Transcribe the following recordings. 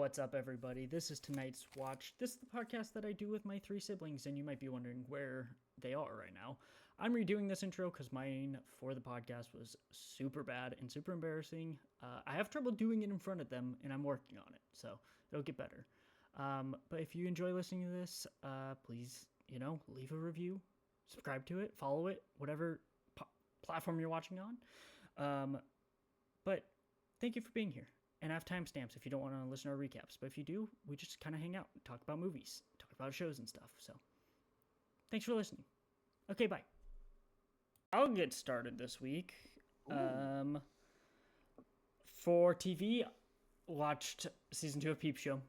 What's up, everybody? This is tonight's watch. This is the podcast that I do with my three siblings, and you might be wondering where they are right now. I'm redoing this intro because mine for the podcast was super bad and super embarrassing. I have trouble doing it in front of them, and I'm working on it, so it'll get better. But if you enjoy listening to this, please, leave a review, subscribe to it, follow it, whatever platform you're watching on. But thank you for being here. And I have timestamps if you don't want to listen to our recaps. But if you do, we just kind of hang out, talk about movies, talk about shows and stuff. So thanks for listening. Okay, bye. I'll get started this week. For TV, watched season 2 of Peep Show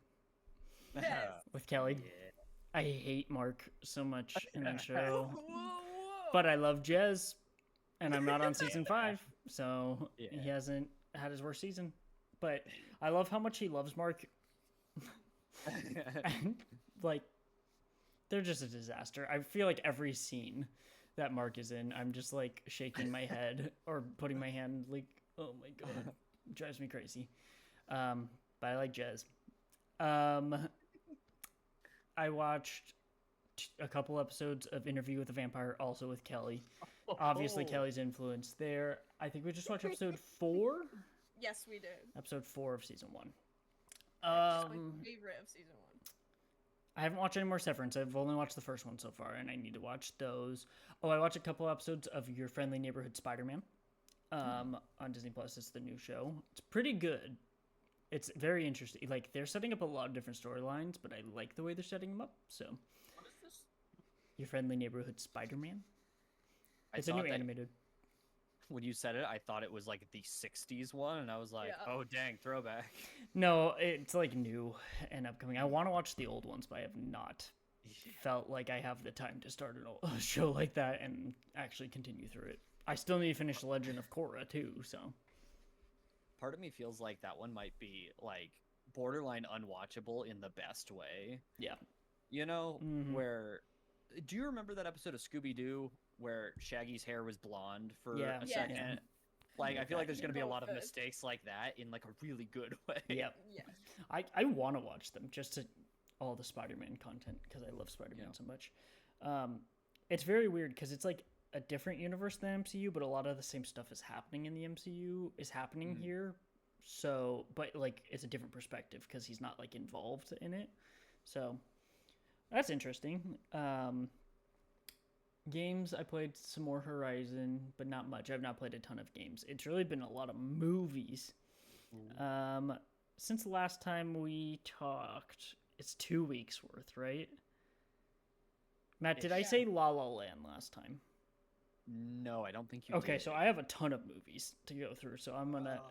with Kelly. Yeah. I hate Mark so much in that show. But I love Jez, and I'm not on season 5, so he hasn't had his worst season. But I love how much he loves Mark. And, they're just a disaster. I feel like every scene that Mark is in, I'm just, shaking my head or putting my hand, oh, my God. It drives me crazy. But I like Jez. I watched a couple episodes of Interview with the Vampire, also with Kelly. Obviously, Kelly's influence there. I think we just watched episode 4. Yes, we did. Episode 4 of season 1. My favorite of season 1. I haven't watched any more Severance. I've only watched the first one so far, and I need to watch those. Oh, I watched a couple episodes of Your Friendly Neighborhood Spider-Man on Disney Plus. It's the new show. It's pretty good. It's very interesting. They're setting up a lot of different storylines, but I like the way they're setting them up. So, what is this? Your Friendly Neighborhood Spider-Man. It's a new animated. When you said it, I thought it was the 60s one, and I was like, oh, dang, throwback. No, it's new and upcoming. I want to watch the old ones, but I have not felt like I have the time to start a show like that and actually continue through it. I still need to finish The Legend of Korra, too, so. Part of me feels like that one might be, borderline unwatchable in the best way. Yeah. Where... Do you remember that episode of Scooby-Doo where Shaggy's hair was blonde for a second? Yeah. I feel like there's going to be a lot of mistakes like that in, a really good way. Yep. Yeah. I want to watch them just to all the Spider-Man content because I love Spider-Man so much. It's very weird because it's a different universe than MCU, but a lot of the same stuff is happening in the MCU is happening here. So, but it's a different perspective because he's not involved in it. So that's interesting. Games, I played some more Horizon, but not much. I've not played a ton of games. It's really been a lot of movies. Since the last time we talked, it's 2 weeks worth, right? Matt, did I say La La Land last time? No, I don't think you Okay, did. so I have a ton of movies to go through, so I'm gonna...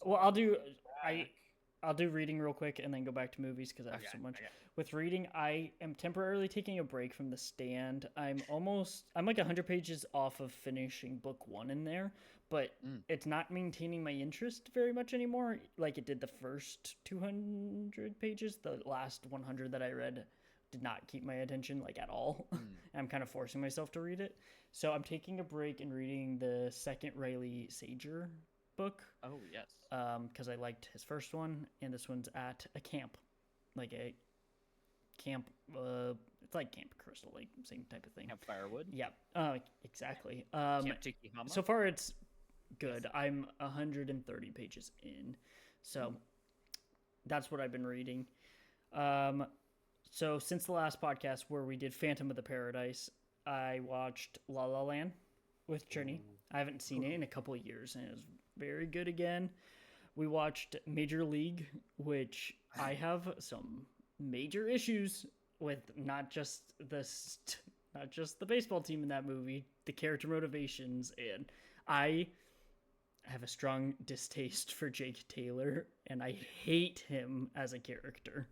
Well, I'll do reading real quick and then go back to movies because I have so much. With reading, I am temporarily taking a break from The Stand. I'm 100 pages off of finishing book 1 in there, but it's not maintaining my interest very much anymore like it did the first 200 pages. The last 100 that I read did not keep my attention at all. I'm kind of forcing myself to read it. So I'm taking a break and reading the second Riley Sager book. Oh, yes. Because I liked his first one, and this one's at a camp. A camp, it's like Camp Crystal, same type of thing. Camp Firewood? Yeah, exactly. Camp Tikihama? So far, it's good. I'm 130 pages in. So that's what I've been reading. So since the last podcast where we did Phantom of the Paradise, I watched La La Land with Journey. I haven't seen it in a couple of years, and it was very good again. We watched Major League, which I have some major issues with. Not just the baseball team in that movie, the character motivations, and I have a strong distaste for Jake Taylor, and I hate him as a character.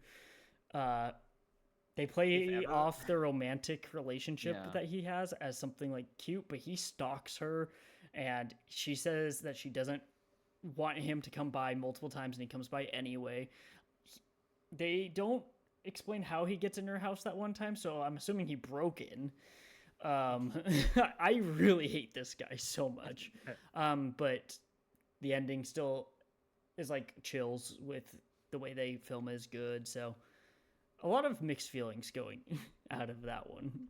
They play off the romantic relationship that he has as something cute, but he stalks her, and she says that she doesn't want him to come by multiple times, and he comes by anyway. They don't explain how he gets in her house that one time, so I'm assuming he broke in. I really hate this guy so much. But the ending still is chills with the way they film is good. So a lot of mixed feelings going out of that one.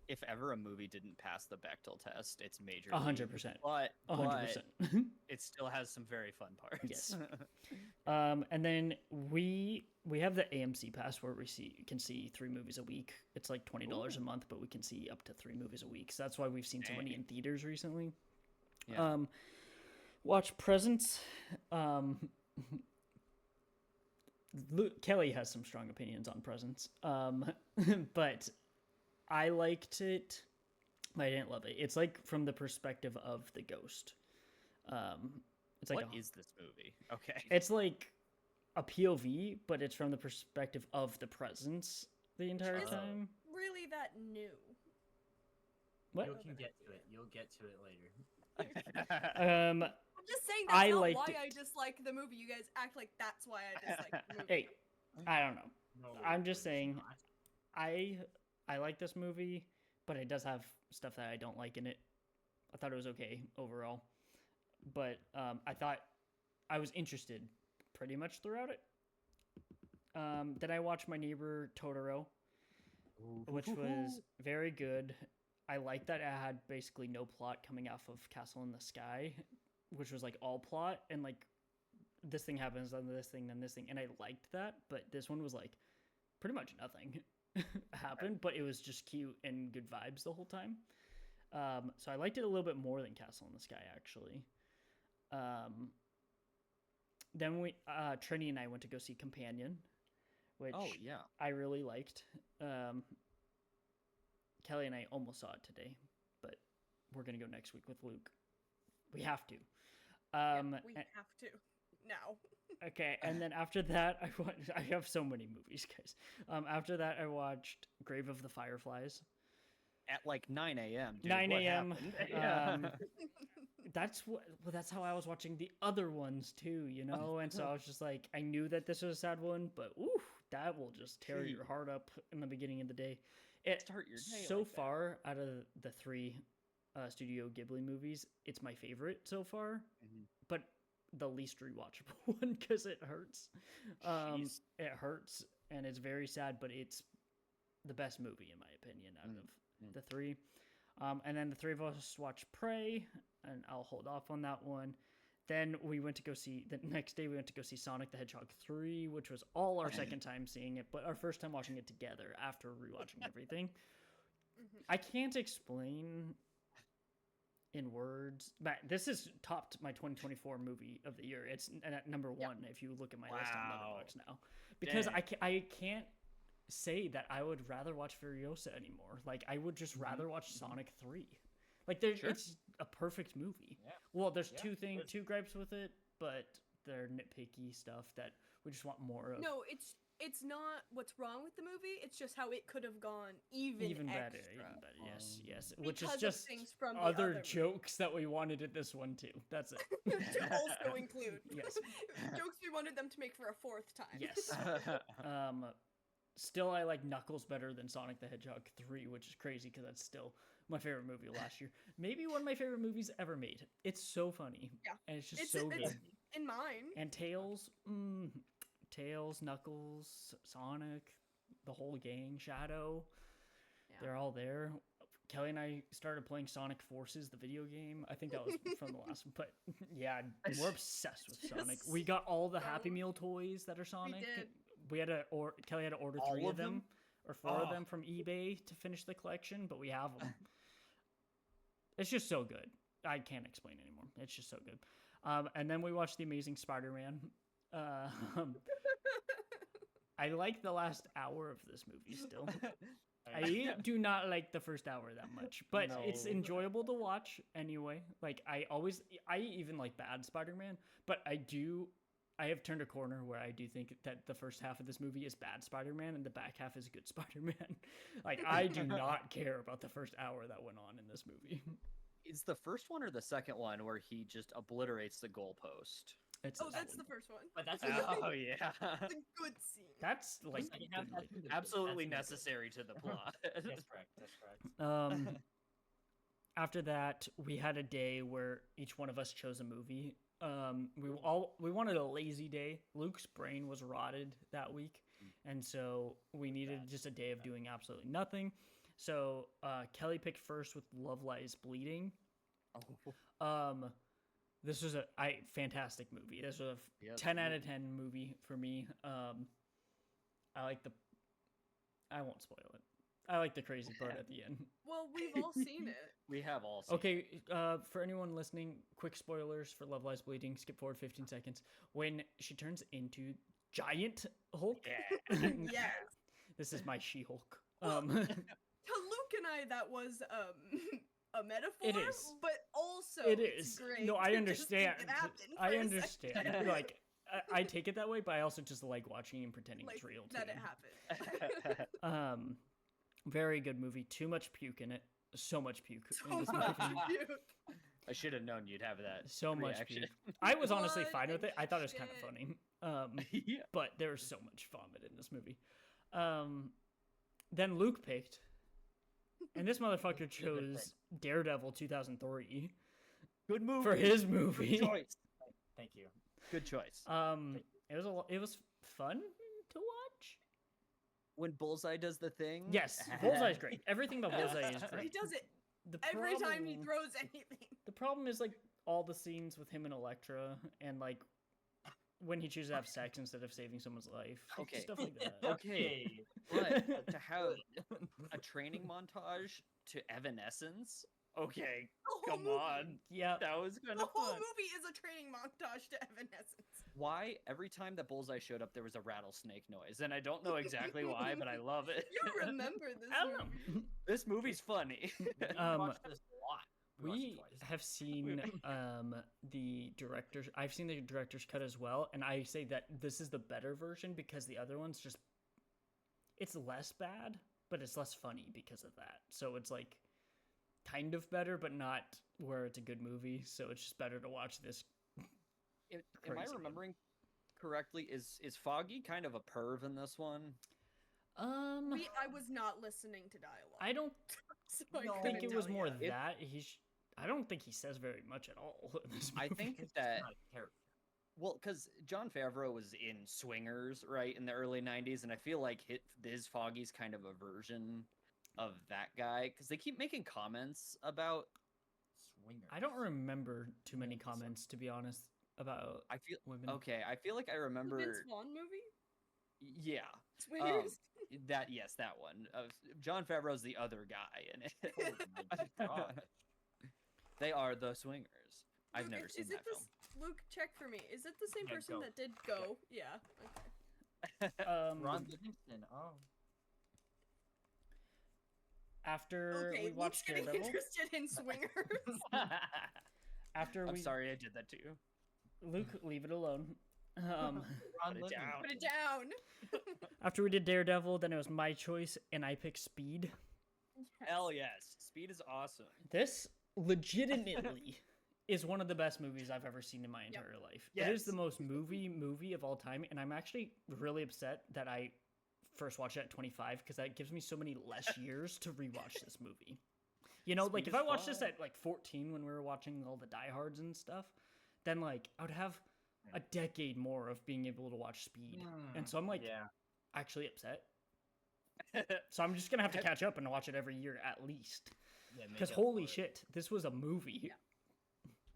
If ever a movie didn't pass the Bechdel test, it's major. 100%. But 100%. It still has some very fun parts. Yes. And then we have the AMC pass where can see 3 movies a week. It's like $20 a month, but we can see up to 3 movies a week. So that's why we've seen so many in theaters recently. Yeah. Watch Presents. Kelly has some strong opinions on Presents. But I liked it, but I didn't love it. It's like from the perspective of the ghost. It's like what is this movie? Okay. It's like a POV, but it's from the perspective of the presence the entire time. Really that new? What? You can get to it. You'll get to it later. I'm just saying that's not why I dislike the movie. You guys act like that's why I dislike the movie. Hey, I don't know. No, I'm just saying, I like this movie, but it does have stuff that I don't like in it. I thought it was okay overall, but I thought I was interested pretty much throughout it. Then I watched My Neighbor Totoro, which was very good. I like that it had basically no plot coming off of Castle in the Sky, which was like all plot, and like this thing happens, then this thing, then this thing, and I liked that. But this one was like pretty much nothing happened, but it was just cute and good vibes the whole time. So I liked it a little bit more than Castle in the Sky, actually. Then Trini and I went to go see Companion, which I really liked. Kelly and I almost saw it today, but we're gonna go next week with Luke. We have to. We have to now. Okay, and then after that, I have so many movies, guys. After that, I watched Grave of the Fireflies at like 9 a.m. 9 a.m. That's how I was watching the other ones too, you know. And so I was just like, I knew that this was a sad one, but that will just tear your heart up in the beginning of the day. Start your day so like far out of the 3 Studio Ghibli movies, it's my favorite so far, but the least rewatchable one because it hurts. It hurts and it's very sad, but it's the best movie in my opinion out of the 3. And then the 3 of us watched Prey, and I'll hold off on that one. Then the next day we went to go see Sonic the Hedgehog 3, which was all our second time seeing it, but our first time watching it together after rewatching everything. I can't explain in words, but this is topped my 2024 movie of the year. It's at number 1 if you look at my list on Letterboxd now. Because I can't say that I would rather watch Furiosa anymore. Like, I would just rather watch Sonic 3. Like, it's a perfect movie. Yeah. Well, there's two gripes with it, but they're nitpicky stuff that we just want more of. No, it's not what's wrong with the movie. It's just how it could have gone even better. Yes. Which is just other jokes that we wanted in this one too. That's it. To also include. Yes. Jokes we wanted them to make for a 4th time. Yes. Still, I like Knuckles better than Sonic the Hedgehog 3, which is crazy because that's still my favorite movie of last year. Maybe one of my favorite movies ever made. It's so funny. Yeah. And it's just so good. In mine. And Tails, Knuckles, Sonic, the whole gang, Shadow. Yeah. They're all there. Kelly and I started playing Sonic Forces, the video game. I think that was from the last one. But yeah, we're obsessed with Sonic. We got all the Happy Meal toys that are Sonic. We did. Kelly had to order 3 of them or 4 of them from eBay to finish the collection, but we have them. It's just so good. I can't explain anymore. It's just so good. And then we watched The Amazing Spider-Man. I like the last hour of this movie still. I do not like the first hour that much, but it's enjoyable to watch anyway. Like, I even like bad Spider-Man, but I have turned a corner where I do think that the first half of this movie is bad Spider-Man and the back half is good Spider-Man. Like, I do not care about the first hour that went on in this movie. Is the first one or the second one where he just obliterates the goalpost? That's the first one. But that's It's a good scene. That's like absolutely necessary to the plot. That's correct. After that, we had a day where each one of us chose a movie We wanted a lazy day. Luke's brain was rotted that week, and so we needed just a day of doing absolutely nothing. So Kelly picked first with Love Lies Bleeding. This was a fantastic movie. This was a 10 out of 10 movie for me. I won't spoil it. I like the crazy part at the end. Well, we've all seen it. We have all seen it. For anyone listening, quick spoilers for Love Lies Bleeding. Skip forward 15 seconds. When she turns into Giant Hulk. Yes. This is my She-Hulk. Well, to Luke and I, that was a metaphor. It is. But also it is. Great. No, I understand. I understand. Second. Like, I take it that way, but I also just like watching and pretending it's real too. That it happened. Very good movie. Too much puke in it. So much puke. So much puke. I should have known you'd have that. So reaction. much puke. I was honestly fine with it. I thought it was kind of funny. But there was so much vomit in this movie. Then Luke picked, and this motherfucker chose Daredevil 2003. Good movie for his movie. Good choice. Thank you. Good choice. It was fun to watch. When Bullseye does the thing. Yes, Bullseye's great. Everything about Bullseye is great. He does it every time he throws anything. The problem is like all the scenes with him and Elektra, and like when he chooses to have sex instead of saving someone's life. Okay. Stuff like that. Okay. But to have a training montage to Evanescence. Okay, come on. Yeah, that was kind of fun. The whole movie is a training montage to Evanescence. Why every time that Bullseye showed up, there was a rattlesnake noise, and I don't know exactly why, but I love it. You remember this movie? This movie's funny. Watched this a lot. We have seen the director's. I've seen the director's cut as well, and I say that this is the better version because the other one's just. It's less bad, but it's less funny because of that. So it's like. Kind of better, but not where it's a good movie. So it's just better to watch this. Am I remembering correctly? Is Foggy kind of a perv in this one? I was not listening to dialogue. I don't so think it was more that I don't think he says very much at all in this movie. I think that. Well, because Jon Favreau was in Swingers, right, in the early '90s, and I feel like his Foggy's kind of a version of that guy because they keep making comments about Swingers. I don't remember too many comments, to be honest, about women. Okay, I feel like I remember the Vince Vaughn movie. Yeah, Swingers. That one. Jon Favreau's the other guy in it. Oh my God. They are the Swingers. I've never seen that film. Luke, check for me. Is it the same person that did Go? Yeah. Okay. Ron Livingston. Oh. After we watched Daredevil, interested in Swingers. I'm sorry I did that to you. Luke, leave it alone. Put it down. After we did Daredevil, then it was my choice, and I picked Speed. Yes. Hell yes, Speed is awesome. This legitimately is one of the best movies I've ever seen in my entire life. Yes. It is the most movie of all time, and I'm actually really upset that I first watched it at 25 because that gives me so many less years to rewatch this movie. You know, like if I watched this at like 14 when we were watching all the Die Hards and stuff, then like I would have a decade more of being able to watch Speed. And so I'm like actually upset. So I'm just going to have to catch up and watch it every year at least. Because holy shit, this was a movie. Yeah.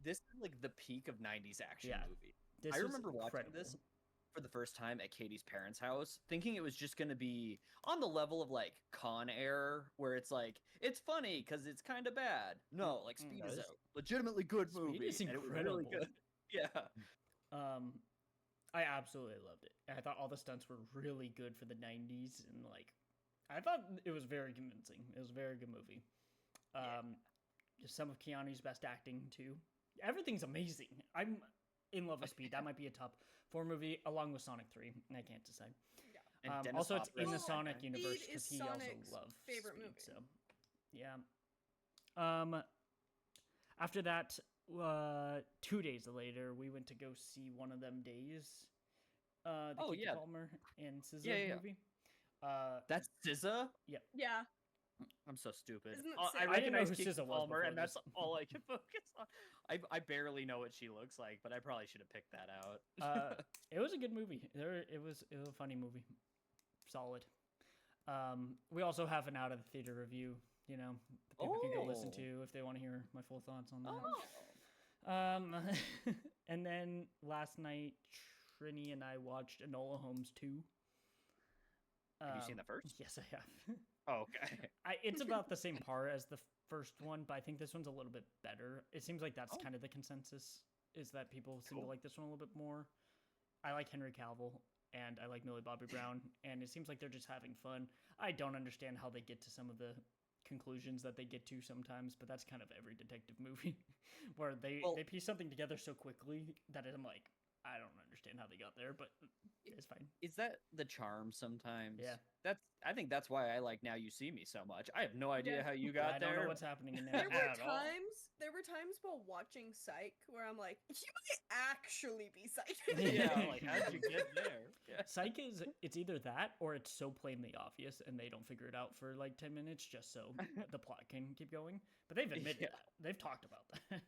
This is like the peak of 90s action movie. I remember watching this for the first time at Katie's parents' house, thinking it was just going to be on the level of like Con Air, where it's like, it's funny because it's kind of bad. No, like Speed is a legitimately good movie. Speed is incredible. Really good. Yeah. I absolutely loved it. I thought all the stunts were really good for the 90s, and like, I thought it was very convincing. It was a very good movie. Just some of Keanu's best acting too. Everything's amazing. I'm in love with Speed. That might be a top 4 movie along with Sonic 3. I can't decide. Yeah. Also, it's in the Sonic universe because he also Sonic's loves favorite Speed. movie. So, yeah. After that, 2 days later, we went to go see One of Them Days. The Keke Palmer and SZA movie. That's SZA? Yeah. Yeah. I'm so stupid. Isn't it I sick? I didn't know recognize who Kiki SZA was Palmer, and before that's this. all I can focus on. I barely know what she looks like, but I probably should have picked that out. It was a good movie. It was a funny movie, solid. We also have an out of the theater review. You know, that people can go listen Oh. to if they want to hear my full thoughts on that. Oh. And then last night, Trini and I watched Enola Holmes 2. Have you seen the first? Yes, I have. Oh, okay. It's about the same par as the first one, but I think this one's a little bit better. It seems like that's Oh. kind of the consensus, is that people seem to Cool. like this one a little bit more. I like Henry Cavill, and I like Millie Bobby Brown, and it seems like they're just having fun. I don't understand how they get to some of the conclusions that they get to sometimes, but that's kind of every detective movie, where they piece something together so quickly that I'm like, I don't understand how they got there, but it's fine. Is that the charm sometimes? Yeah. I think that's why I like Now You See Me so much. I have no idea Yeah. how you I got don't there. know what's happening in there. There were At all. times while watching Psych where I'm like, you might actually be psychic. Yeah, like how'd you get there? Yeah. Psych it's either that or it's so plainly obvious and they don't figure it out for like 10 minutes just so the plot can keep going. But they've admitted Yeah. that. They've talked about that.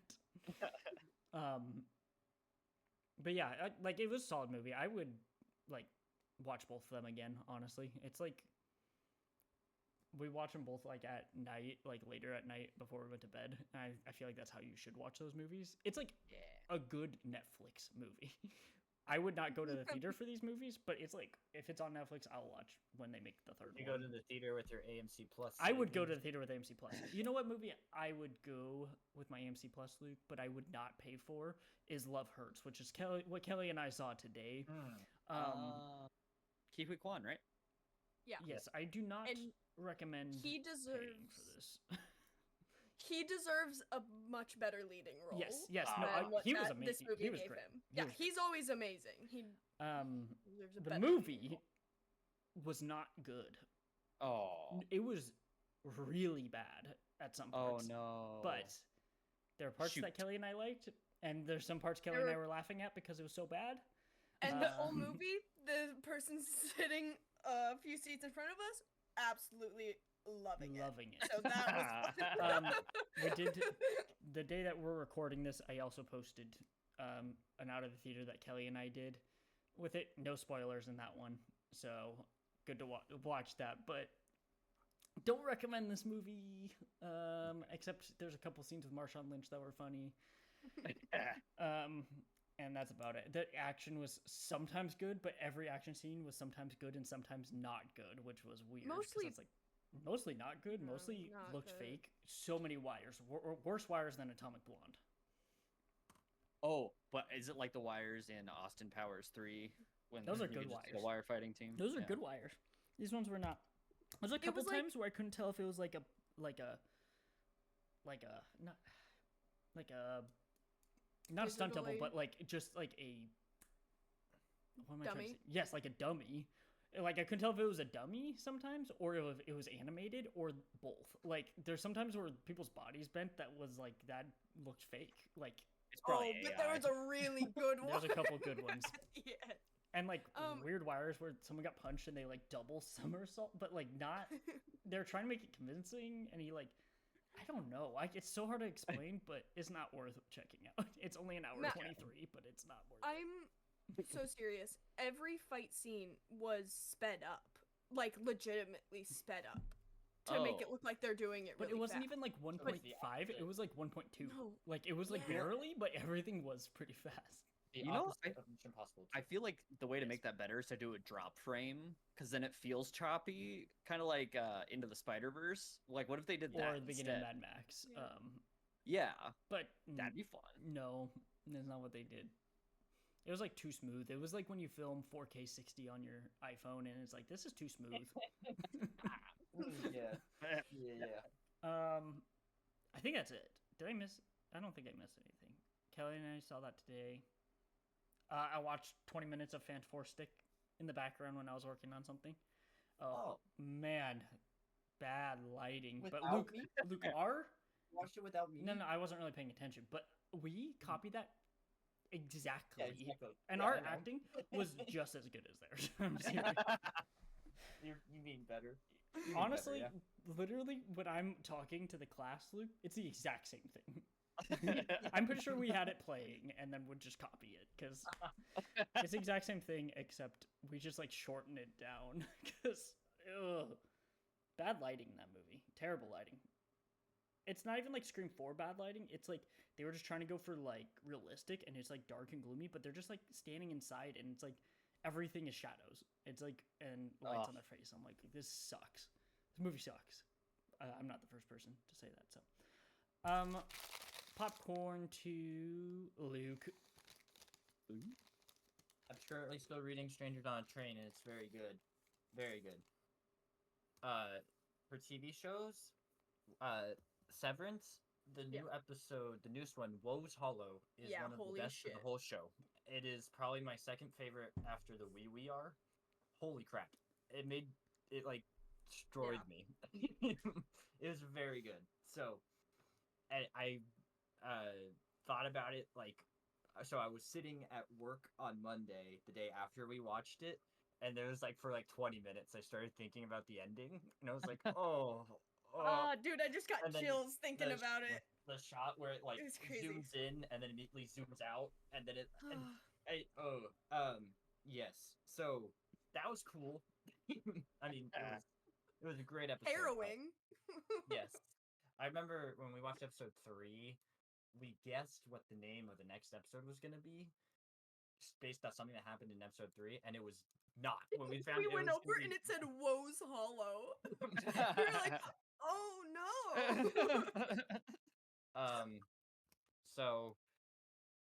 But yeah, like it was a solid movie. I would like watch both of them again, honestly. It's like we watch them both like at night, like later at night before we went to bed. And I feel like that's how you should watch those movies. It's like Yeah. a good Netflix movie. I would not go to the theater for these movies, but it's like if it's on Netflix, I'll watch when they make the third You one. go to the theater with your AMC Plus. I would go to the savings. theater with AMC Plus. You know what movie I would go with my AMC Plus, Luke, but I would not pay for is Love Hurts, which is what Kelly and I saw today. Ke Huy Quan, right? Yeah. Yes, I do not And recommend he paying for deserves this. he deserves a much better leading role. Yes, yes, Ah. no, than what he was This amazing. movie He was gave great. him. He Yeah, was he's always amazing. He deserves a the better movie leading role. was not good. Oh. It was really bad at some Oh parts. no. But there are parts Shoot. that Kelly and I liked, and there's some parts Kelly There and I were- were laughing at because it was so bad. And the whole Um, movie, the person sitting a few seats in front of us, absolutely loving it. Loving it. So that was fun. We did the day that we're recording this. I also posted an out of the theater that Kelly and I did with it. No spoilers in that one, so good to watch that. But don't recommend this movie. Except there's a couple scenes with Marshawn Lynch that were funny. And that's about it. The action was sometimes good, but every action scene was sometimes good and sometimes not good, which was weird. 'cause Mostly- it's like mostly not good, No, mostly not looked good. fake. So many wires, worse wires than Atomic Blonde. Oh, but is it like the wires in Austin Powers 3 when Those are you good could just see wires. the wire fighting team? Those are Yeah. good wires. These ones were not. There's a It couple was like- times where I couldn't tell if it was like a not a stunt double, Digitally- but like just like a what am I trying to Dummy? say? Yes, like a dummy. Like I couldn't tell if it was a dummy sometimes, or if it was animated, or both. Like there's sometimes where people's bodies bent that was like that looked fake. Like It's Oh, probably but AI. there was a really good one. There's a couple good ones. Yeah. and like Um, weird wires where someone got punched and they like double somersault, but like not. They're trying to make it convincing, and he like. I don't know. Like it's so hard to explain, but it's not worth checking out. It's only an hour No. 23, but it's not worth it. I'm so serious. Every fight scene was sped up, like legitimately sped up, to make it Oh. look like they're doing it. But Really it wasn't fast. even like 1.5. It was like 1.2. No. Like it was like Yeah. barely, but everything was pretty fast. The You know, opposite of Mission Impossible 2. I feel like the way to Yes. make that better is to do a drop frame, because then it feels choppy, kind of like Into the Spider-Verse. Like, what if they did that Or the beginning of instead? Mad Max. Yeah. Yeah, But that'd be fun. no, that's not what they did. It was like too smooth. It was like when you film 4K 60 on your iPhone, and it's like this is too smooth. Yeah. Yeah. I think that's it. Did I miss? I don't think I missed anything. Kelly and I saw that today. I watched 20 minutes of Fantastic in the background when I was working on something. Oh, man, bad lighting. But Without Luke, me? Luke R. Watched it without me? No, I wasn't really paying attention, but we copied that exactly. Yeah, exactly. And Yeah, our I know. acting was just as good as theirs. I'm serious. You mean better? Honestly, yeah. literally, when I'm talking to the class, Luke, it's the exact same thing. I'm pretty sure we had it playing and then would just copy it because it's the exact same thing, except we just like shorten it down because bad lighting in that movie, terrible lighting. It's not even like Scream 4 bad lighting. It's like they were just trying to go for like realistic and it's like dark and gloomy, but they're just like standing inside and it's like everything is shadows. It's like and lights on their face. I'm like, this sucks. This movie sucks. I'm not the first person to say that. So, popcorn to Luke. I'm currently still reading Strangers on a Train, and it's very good. Very good. For TV shows, Severance, the new episode, the newest one, Woe's Hollow, is one of the holy best of the shit. whole show. It is probably my second favorite after the We Are. Holy crap. It made it like destroyed me. It was very good. So I thought about it like so I was sitting at work on Monday, the day after we watched it, and there was like for like 20 minutes I started thinking about the ending, and I was like, oh, Dude, I just got and then chills thinking the about it. the shot where it like It was crazy. zooms in and then immediately zooms out, and then yes. So that was cool. I mean, it was a great episode. Harrowing. Yes. I remember when we watched episode 3, we guessed what the name of the next episode was going to be based on something that happened in episode 3, and it was not. When we found We it went was over gonna and be- it said Woe's Hollow. We were like, oh no. So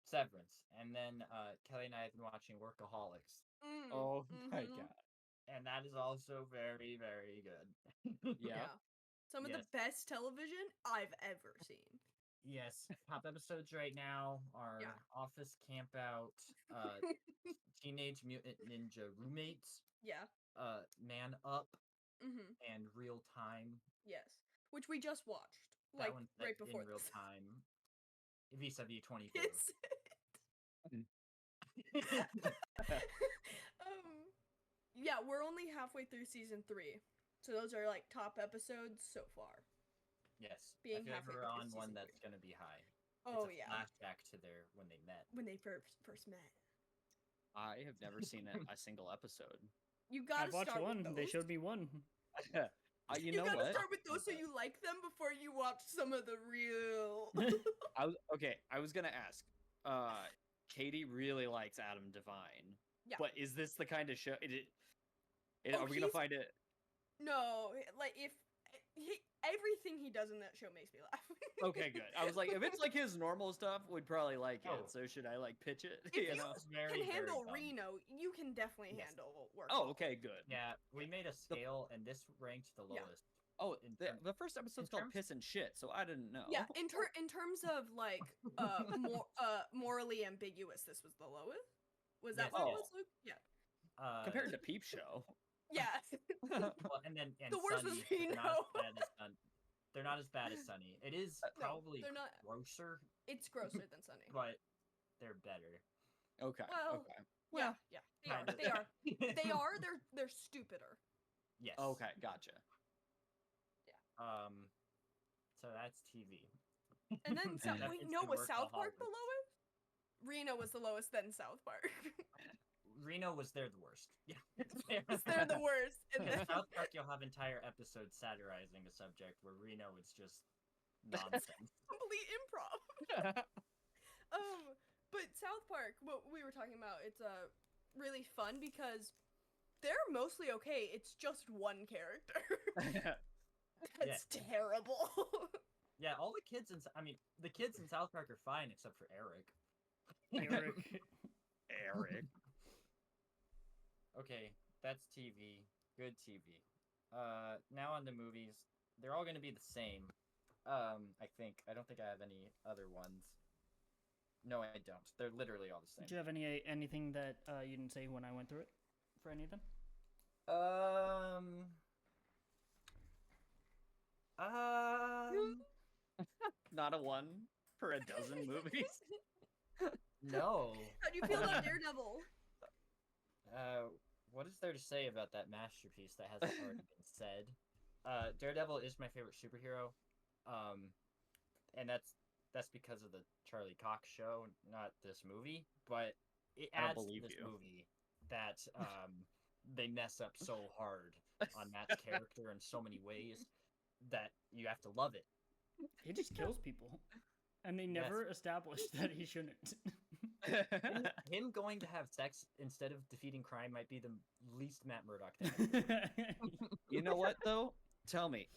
Severance, and then Kelly and I have been watching Workaholics, Oh my Mhm. god. and that is also very, very good. Yeah. Some of Yes. the best television I've ever seen. Yes, top episodes right now are Yeah. Office Campout, Teenage Mutant Ninja Roommates, Yeah. Man Up, Mhm. and Real Time. Yes. Which we just watched. That Like one's right set before in real this. time. Vis-a-vis 24. It's yeah, we're only halfway through season 3. So those are like top episodes so far. Yes. Being I feel like halfway we're through on one season that's 3. gonna be high. Oh It's a yeah. flashback to their when they met. When they first met. I have never seen a single episode. You gotta I've watched start one. with those. They showed me one. You know gotta what? start with those so you like them before you watch some of the real. I was gonna ask. Katie really likes Adam Devine. Yeah. But is this the kind of show? Oh, are we gonna he's- find it? No, like if everything he does in that show makes me laugh. Okay, good. I was like, if it's like his normal stuff, we'd probably like it. Oh. So should I like pitch it? If you know? It's very, can handle very fun. Reno, you can definitely Yes. handle work. Oh, okay, good. Yeah, we made a scale, and this ranked the Yeah. lowest. Oh, In the, term- the first episode's called terms- Piss and Shit, so I didn't know. Yeah, in terms of like morally ambiguous, this was the lowest. Was that Yes, what it yes. was, Luke? Yeah. Compared to Peep Show. Yeah. Well, and The worst was Sunny, they're not Reno. as bad as Sun- They're not as bad as Sunny. It is probably they're not. grosser, It's grosser than Sunny. but they're better. Okay. Well, okay. Yeah, yeah. They are. Kinda. They are. They are. They're stupider. Yes. Okay, gotcha. So that's TV. And then That wait, is no, the was South Park the Workaholics. lowest? Reno was the lowest, then South Park. Reno was there the worst. Yeah. They're the worst. And In then South Park, you'll have entire episodes satirizing a subject, where Reno is just nonsense. complete improv. But South Park, what we were talking about, it's really fun because they're mostly okay. It's just one character. That's terrible. Yeah, all the kids the kids in South Park are fine except for Eric. Eric. Eric. Okay, that's TV. Good TV. Now on the movies. They're all gonna be the same. I think. I don't think I have any other ones. No, I don't. They're literally all the Do same. you have anything that you didn't say when I went through it for any of them? Not a one for a dozen movies. No. How do you feel about Daredevil? What is there to say about that masterpiece that hasn't already been said? Daredevil is my favorite superhero, and that's because of the Charlie Cox show, not this movie. But it I don't adds to believe this you. movie that they mess up so hard on Matt's character in so many ways that you have to love it. He just kills people, and they never established that he shouldn't. Him going to have sex instead of defeating crime might be the least Matt Murdock thing. You know what though? Tell me,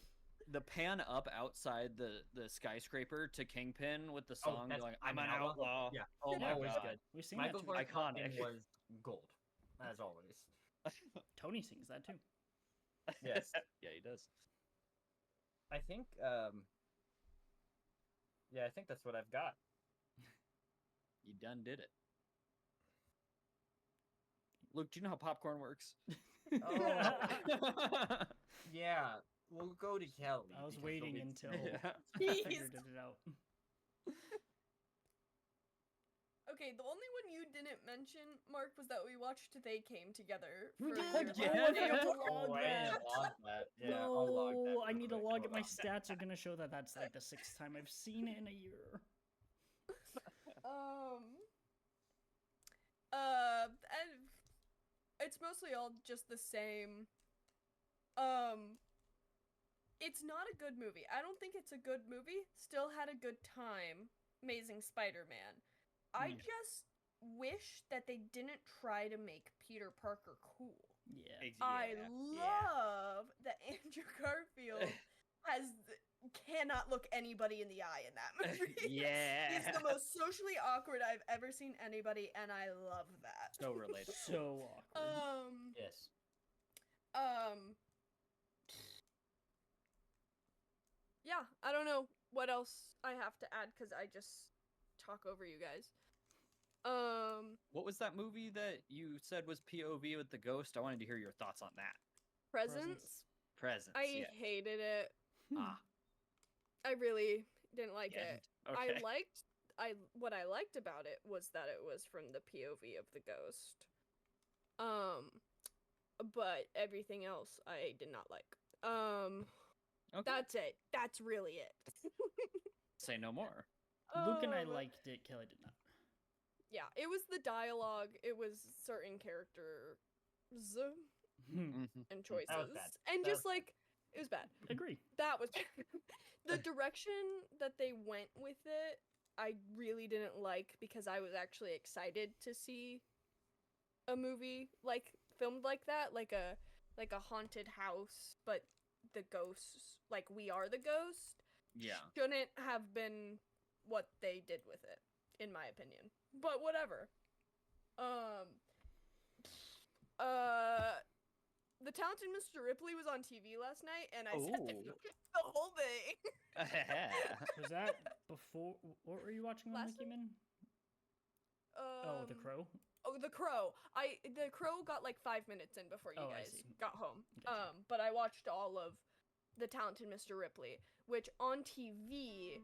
the pan up outside the skyscraper to Kingpin with the song that's- going, "I'm an outlaw." Yeah. Oh my Yeah, always god. good. We've seen Michael that too. Clark Iconic. Duncan was gold, as always. Tony sings that too. Yes. Yeah, he does. I think I think that's what I've got. You done did it. Luke, do you know how popcorn works? Oh. Yeah, we'll go to Kelly. I was because waiting he'll be- until Yeah. I Jeez. figured it out. Okay, the only one you didn't mention, Mark, was that we watched They Came Together. We for did! your Yeah. birthday. I forgot to Oh, log I that. didn't log that. Yeah, I'll log that. No, I real need to quick. log it. Hold My on. stats are gonna show that that's like the 6th time I've seen it in a year. And it's mostly all just the same. It's not a good movie. I don't think it's a good movie. Still had a good time. Amazing Spider-Man. I just wish that they didn't try to make Peter Parker cool. Yeah. I love that Andrew Garfield cannot look anybody in the eye in that movie. Yeah. He's the most socially awkward I've ever seen anybody, and I love that. So relatable. So awkward. Yes. Yeah, I don't know what else I have to add because I just talk over you guys. What was that movie that you said was POV with the ghost? I wanted to hear your thoughts on that. Presents. Presence. I yeah. hated it. Ah, I really didn't like yeah. it. Okay. What I liked about it was that it was from the POV of the ghost. But everything else I did not like. Okay. That's it. That's really it. Say no more. Luke and I Um, liked it. Kelly did not. Yeah, it was the dialogue. It was certain characters Hmm. and choices, bad. and That just was bad. like it was bad. Agree. That was the direction that they went with it. I really didn't like because I was actually excited to see a movie like filmed like that, like a haunted house, but the ghosts, like We Are the Ghost, Yeah. shouldn't have been what they did with it, in my opinion. But whatever. The Talented Mr. Ripley was on TV last night, and I sat there Ooh. the whole thing. Was that before? What were you watching when Last we came in? Oh, The Um, Crow. Oh, The Crow. The Crow got like 5 minutes in before you Oh, I guys see. got home. Gotcha. But I watched all of The Talented Mr. Ripley, which on TV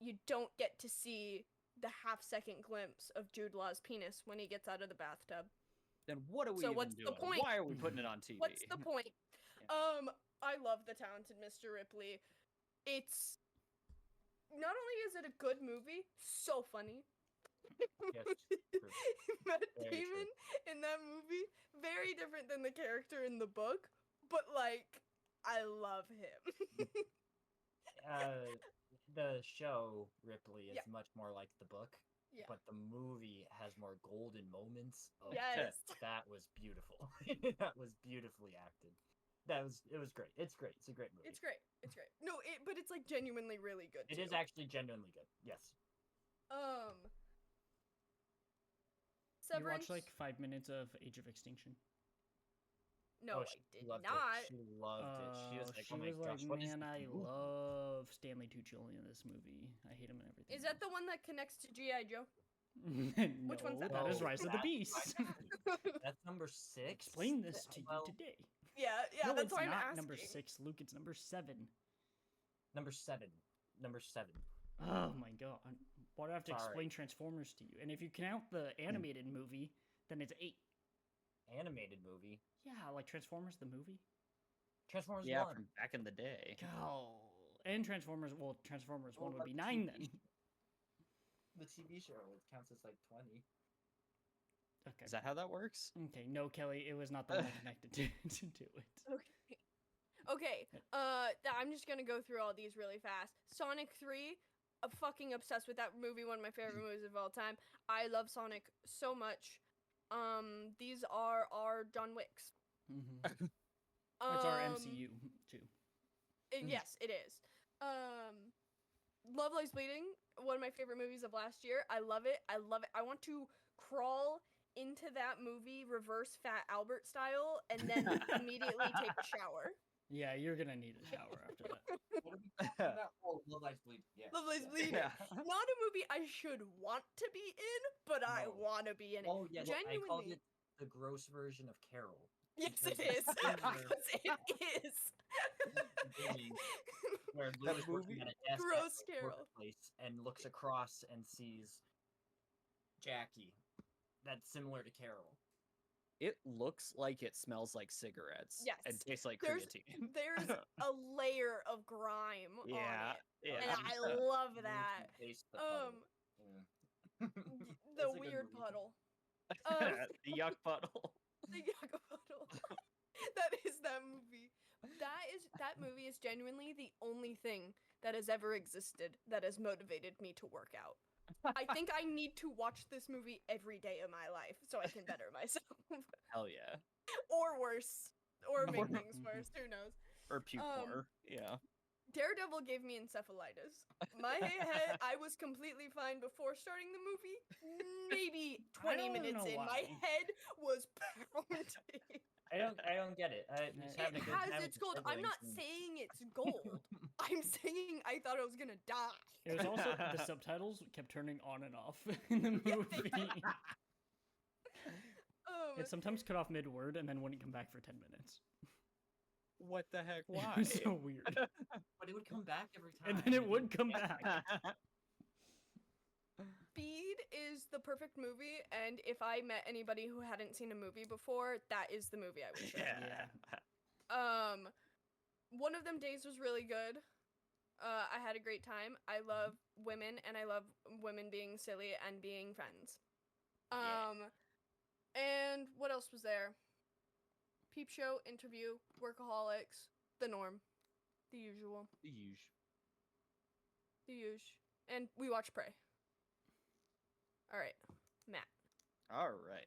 you don't get to see the half-second glimpse of Jude Law's penis when he gets out of the bathtub. Then what are we So even what's the doing? point? Why are we putting it on TV? What's the point? Yeah. I love The Talented Mr. Ripley. It's not only is it a good movie, so funny. Yes, true. Matt Very Damon in that movie, very different than the character in the book, but like, I love him. The show Ripley is Yeah. much more like the book, Yeah. but the movie has more golden moments. Oh, Yes. that was beautiful. That was beautifully acted. It was great. It's great. It's a great movie. It's great. It's great. No, but it's like genuinely really good. It too. is actually genuinely good. Yes. You Severance. watched like 5 minutes of Age of Extinction. No, Oh, I she did loved not. It. She loved it. She was like, "Oh my gosh, what is man, this I movie?" love Stanley Tucci in this movie. I hate him and everything. Is that the one that connects to GI Joe? No, Which one's that? that is No, Rise of the that's Beast. That's number 6. Explain this to Well, you today. Yeah, No, that's it's why I'm not asking. number 6, Luke. It's number 7. Number 7. Number 7. Oh my god. Why do I have to Sorry. explain Transformers to you? And if you count the animated movie, then it's 8. Animated movie. Yeah, like Transformers the movie. Transformers Yeah, 1. from back in the day. Oh, and Transformers. Well, Transformers What 1 would about be the 9 TV? then. The TV show, it counts as like 20. Okay. Is that how that works? Okay, no, Kelly, it was not the one I connected to do it. Okay. Okay. I'm just gonna go through all these really fast. Sonic 3. I'm fucking obsessed with that movie. One of my favorite movies of all time. I love Sonic so much. These are our John Wicks. Mm-hmm. It's our Um, MCU too. Yes, it is. Love Lies Bleeding, one of my favorite movies of last year. I love it. I love it. I want to crawl into that movie reverse Fat Albert style and then immediately take a shower. Yeah, you're gonna need a shower after that. What are we talking about? Oh, Love Lies Bleeding. Yes. Love Lies yes. Bleeding. Yeah. Not a movie I should want to be in, but I No. want to be in it. Oh, yes. I called Genuinely. it the gross version of Carol. Yes, it because is. it's in there. Because it is. Beginning, where That Luke is working movie? at a desk Gross at the Carol. workplace and looks across and sees Jackie. That's similar to Carol. It looks like it smells like cigarettes. Yes. And tastes like There's creatine. there's a layer of grime on Yeah. it. Yeah. And I love You that. can taste the puddle. The That's a good weird movie. puddle. The yuck puddle. The Yaga puddle. That is that movie. That movie is genuinely the only thing that has ever existed that has motivated me to work out. I think I need to watch this movie every day of my life so I can better myself. Hell yeah. Or worse. Or make Or- things worse. Who knows? Or puke more. Yeah. Daredevil gave me encephalitis. My head, I was completely fine before starting the movie. Maybe I 20 don't minutes know in, my why. head was pounding. I don't get it. I just It having a good Has time its with the gold. I'm not siblings and- saying it's gold. I'm saying I thought I was gonna die. It was also the subtitles kept turning on and off in the Yeah, movie. they It sometimes cut off mid word and then wouldn't come back for 10 minutes. What the heck? It Why? was so weird. But it would come back every time. And then it would come back. Speed is the perfect movie, and if I met anybody who hadn't seen a movie before, that is the movie I would show. Yeah. One of them days was really good. I had a great time. I love women, and I love women being silly and being friends. And what else was there? Peep Show, Interview, Workaholics, The Norm, the usual, The usual. the usual, and we watch Prey. All right, Matt. All right.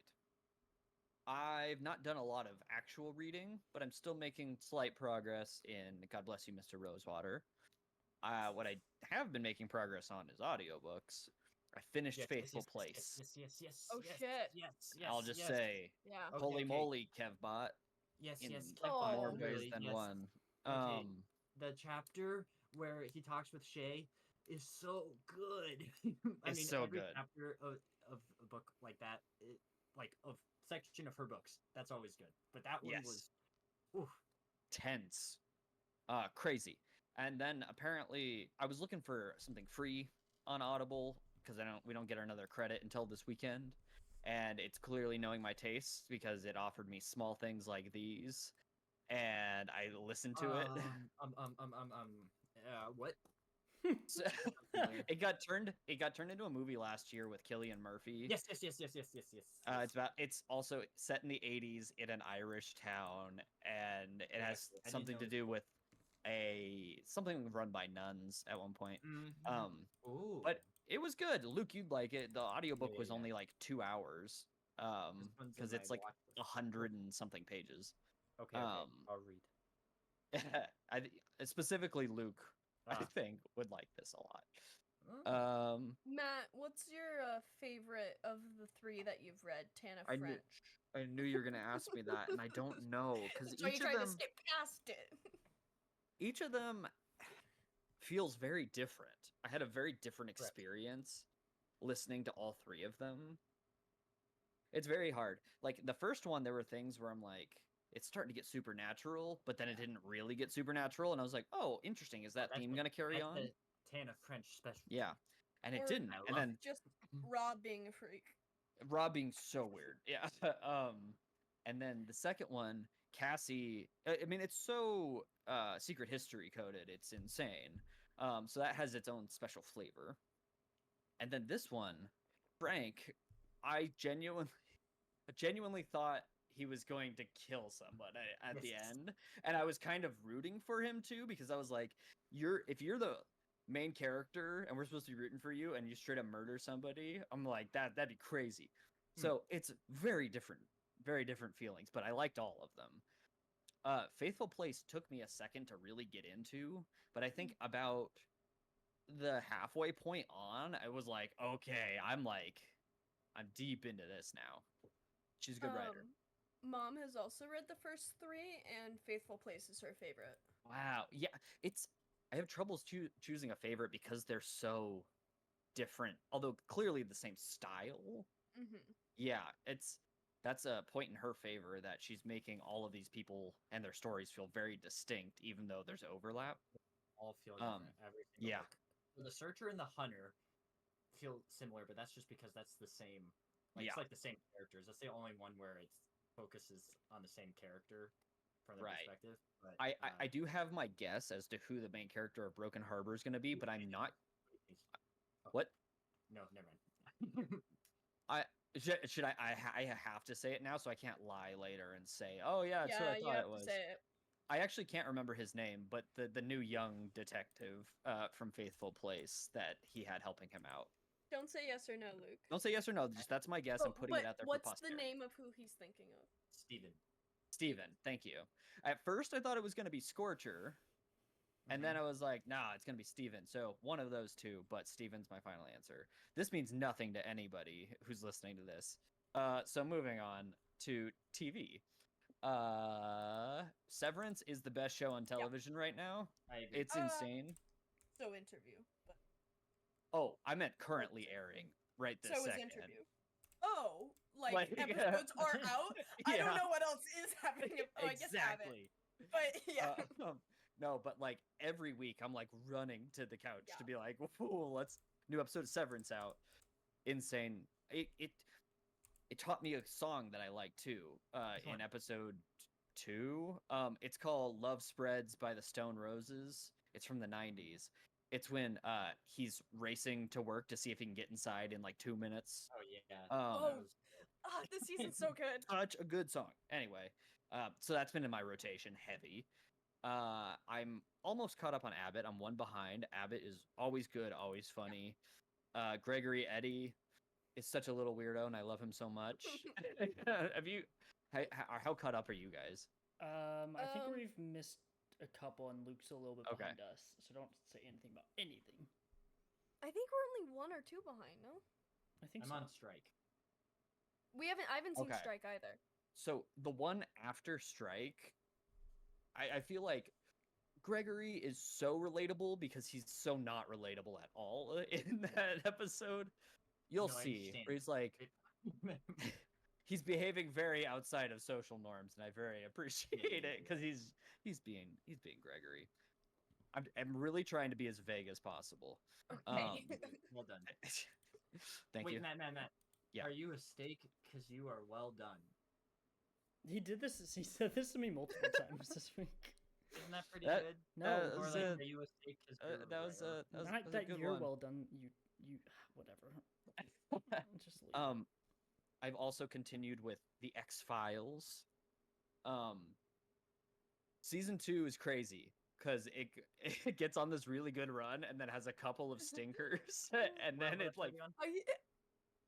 I've not done a lot of actual reading, but I'm still making slight progress in God Bless You, Mr. Rosewater. What I have been making progress on is audiobooks. I finished Yes, Faithful yes, Place. Yes. Oh, yes, shit. Yes. I'll just yes. say, Yeah. Okay, holy okay. moly, Kevbot, Yes. in Oh, more Kevbot, ways really, than yes. one. Okay. The chapter where he talks with Shay is so good. I It's mean, so every good. chapter of a book like that, like of section of her books, that's always good. But that one Yes. was, oof. Tense. Crazy. And then apparently I was looking for something free on Audible because we don't get another credit until this weekend. And it's clearly knowing my tastes because it offered me small things like these. And I listened to it. What? So, it got turned into a movie last year with Cillian Murphy. Yes. It's also set in the 80s in an Irish town, and it has Exactly. I didn't something know to it. do with something run by nuns at one point. Ooh. But it was good. Luke, you'd like it. The audiobook Yeah, was yeah. only like 2 hours. This one's in Because my it's like watch list. 100 and something pages. Okay, I'll read. Specifically Luke, I Ah. think, would like this a lot. Oh. Matt, what's your favorite of the three that you've read? Tana I knew- French. I knew you were gonna ask me that, and I don't know because So you each tried of to them, skip past it. each of them feels very different. I had a very different Correct. experience listening to all three of them. It's very hard. Like the first one, there were things where I'm like, it's starting to get supernatural, but then it didn't really get supernatural, and I was like, oh, interesting. Is that That's theme the- gonna carry That's on? the Tana French special. Yeah, and it Or- didn't. I And love then Just Rob being a freak. Rob being so weird. Yeah. And then the second one Cassie, I mean, it's so secret history coded, it's insane. So that has its own special flavor. And then this one, Frank, I genuinely thought he was going to kill someone at the Yes. end, and I was kind of rooting for him too, because I was like, if you're the main character and we're supposed to be rooting for you and you straight up murder somebody, I'm like, that'd be crazy. So it's very different feelings, but I liked all of them. Faithful Place took me a second to really get into, but I think about the halfway point on, I was like, okay, I'm deep into this now. She's a good writer. Mom has also read the first 3, and Faithful Place is her favorite. Wow. Yeah, I have troubles choosing a favorite because they're so different, although clearly the same style. Mm-hmm. Yeah, that's a point in her favor, that she's making all of these people and their stories feel very distinct, even though there's overlap. All feel different. Every single yeah. book. So the Searcher and the Hunter feel similar, but that's just because that's the same. Like, it's like the same characters. That's the only one where it focuses on the same character from their perspective. But I do have my guess as to who the main character of Broken Harbor is going to be, but I'm not. What? No, never mind. Should I have to say it now, so I can't lie later and say, oh yeah, that's what I thought it was. To say it. I actually can't remember his name, but the new young detective from Faithful Place that he had helping him out. Don't say yes or no, Luke. Don't say yes or no. Just that's my guess. I'm putting it out there for What's posterity. the name of who he's thinking of? Steven, thank you. At first, I thought it was going to be Scorcher, and then I was like, nah, it's going to be Steven. So one of those two, but Steven's my final answer. This means nothing to anybody who's listening to this. So moving on to TV. Severance is the best show on television right now. I agree. It's insane. So Interview. But... Oh, I meant currently airing right this so second. is Interview. Oh, like episodes are out? I don't know what else is happening. Oh, exactly. I guess haven't. But yeah. No, but like every week I'm like running to the couch to be like, "Whoa, let's new episode of Severance out." Insane. It taught me a song that I like too. In episode 2, it's called "Love Spreads" by the Stone Roses. It's from the 90s. It's when he's racing to work to see if he can get inside in like 2 minutes. Oh yeah. This season's so good. Such a good song. Anyway, so that's been in my rotation heavy. I'm almost caught up on Abbott. I'm one behind. Abbott is always good, always funny. Gregory Eddy is such a little weirdo, and I love him so much. How caught up are you guys? I think we've missed a couple, and Luke's a little bit behind us, so don't say anything about anything. I think we're only 1 or 2 behind, no? I think I'm so. on strike. I haven't seen Strike either. So the one after Strike, I feel like Gregory is so relatable because he's so not relatable at all in that episode. You'll see. Where he's like, he's behaving very outside of social norms, and I very appreciate it because he's being Gregory. I'm really trying to be as vague as possible. Okay. Well done. Thank you. Matt. Yeah. Are you a steak? Because you are well done. He said this to me multiple times this week. Isn't that pretty good? No, Or like, are you a steak? That was not a that good you're one. well done. You whatever. Just leave. I've also continued with the X-Files. Season 2 is crazy because it gets on this really good run and then has a couple of stinkers, and then it's like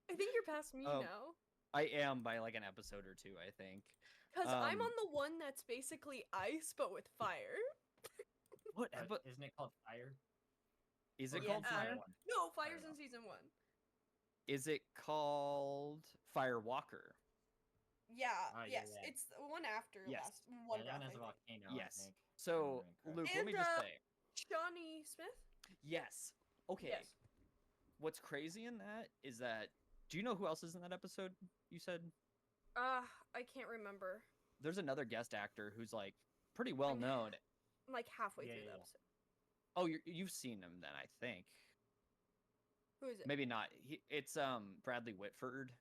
I think you're past me now. I am by like an episode or 2, I think. Because I'm on the one that's basically ice but with fire. What? Isn't it called Fire? Is it called Fire? No, Fire's in season 1. Is it called Firewalker? Yeah, Yeah. it's the one after Yes. last one. That one has a volcano. Yes. I think. So, Luke, let me just say. Johnny Smith? Yes. Okay. Yes. What's crazy in that is that, do you know who else is in that episode? You said? I can't remember. There's another guest actor who's like pretty well known. I'm like halfway through the yeah. episode. Oh, you've seen him then, I think. Who is it? Maybe not. It's Bradley Whitford.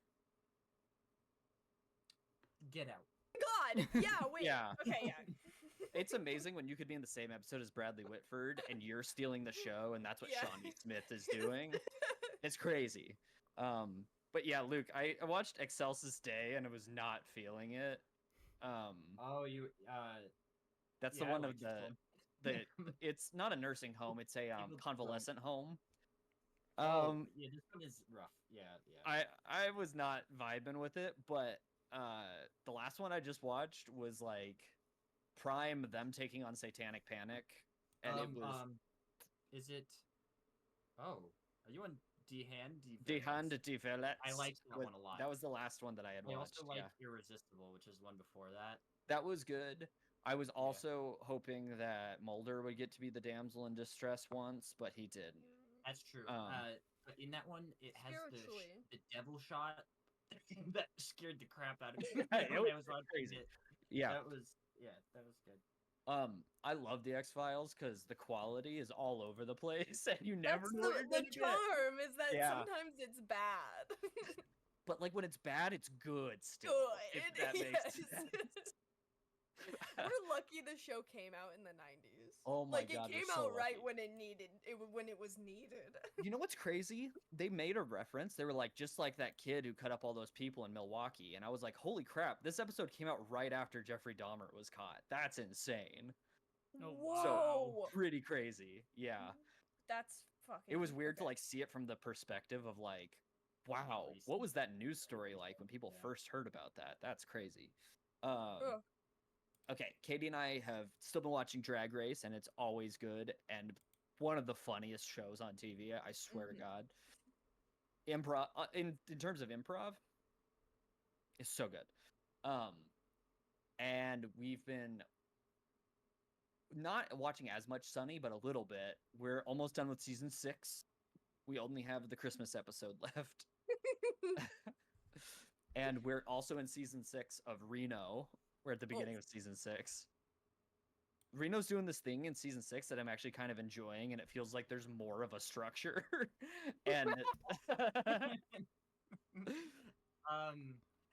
Get out. God. Yeah. Wait. Yeah. Okay. Yeah. It's amazing when you could be in the same episode as Bradley Whitford and you're stealing the show, and that's what Yeah. Shawnee Smith is doing. It's crazy. But yeah, Luke, I watched Excelsis Day and I was not feeling it. Oh, you. That's Yeah, the I one of liked this the one. it's not a nursing home, it's a People don't- convalescent home. Oh, yeah, this one is rough. Yeah, yeah. I was not vibing with it, but the last one I just watched was like prime them taking on Satanic Panic, and it was Is it? Oh, are you on Dehan? Dehan de Develets. I liked that one a lot. That was the last one that I had I watched. also like Yeah, Irresistible, which is one before that. that was good. I was also hoping that Mulder would get to be the damsel in distress once, but he didn't. That's true. Um, But in that one, it has Spiritually. the devil shot that scared the crap out of me. It when was I was watching crazy. it. Yeah. That was good. I love the X-Files because the quality is all over the place, and you never That's know what you're the gonna get. charm is that Yeah. sometimes it's bad. But like when it's bad, it's good still. Good. If that makes Yes. sense. We're lucky the show came out in the 90s. Oh my like God, it we're came so out right lucky. when it was needed. You know what's crazy? They made a reference. They were like, just like that kid who cut up all those people in Milwaukee. And I was like, holy crap, this episode came out right after Jeffrey Dahmer was caught. That's insane. Oh, Whoa. wow. Pretty crazy. Yeah. That's fucking It was weird to okay. like see it from the perspective of like, wow, what was that news story like when people Yeah. first heard about that? That's crazy. Ugh. Okay, Katie and I have still been watching Drag Race, and it's always good and one of the funniest shows on TV. I swear Mhm. to God. Improv in terms of improv, it's so good. And we've been not watching as much Sunny, but a little bit. We're almost done with season 6. We only have the Christmas episode left. And we're also in season 6 of Reno. We're at the beginning of season 6. Reno's doing this thing in season 6 that I'm actually kind of enjoying, and it feels like there's more of a structure. And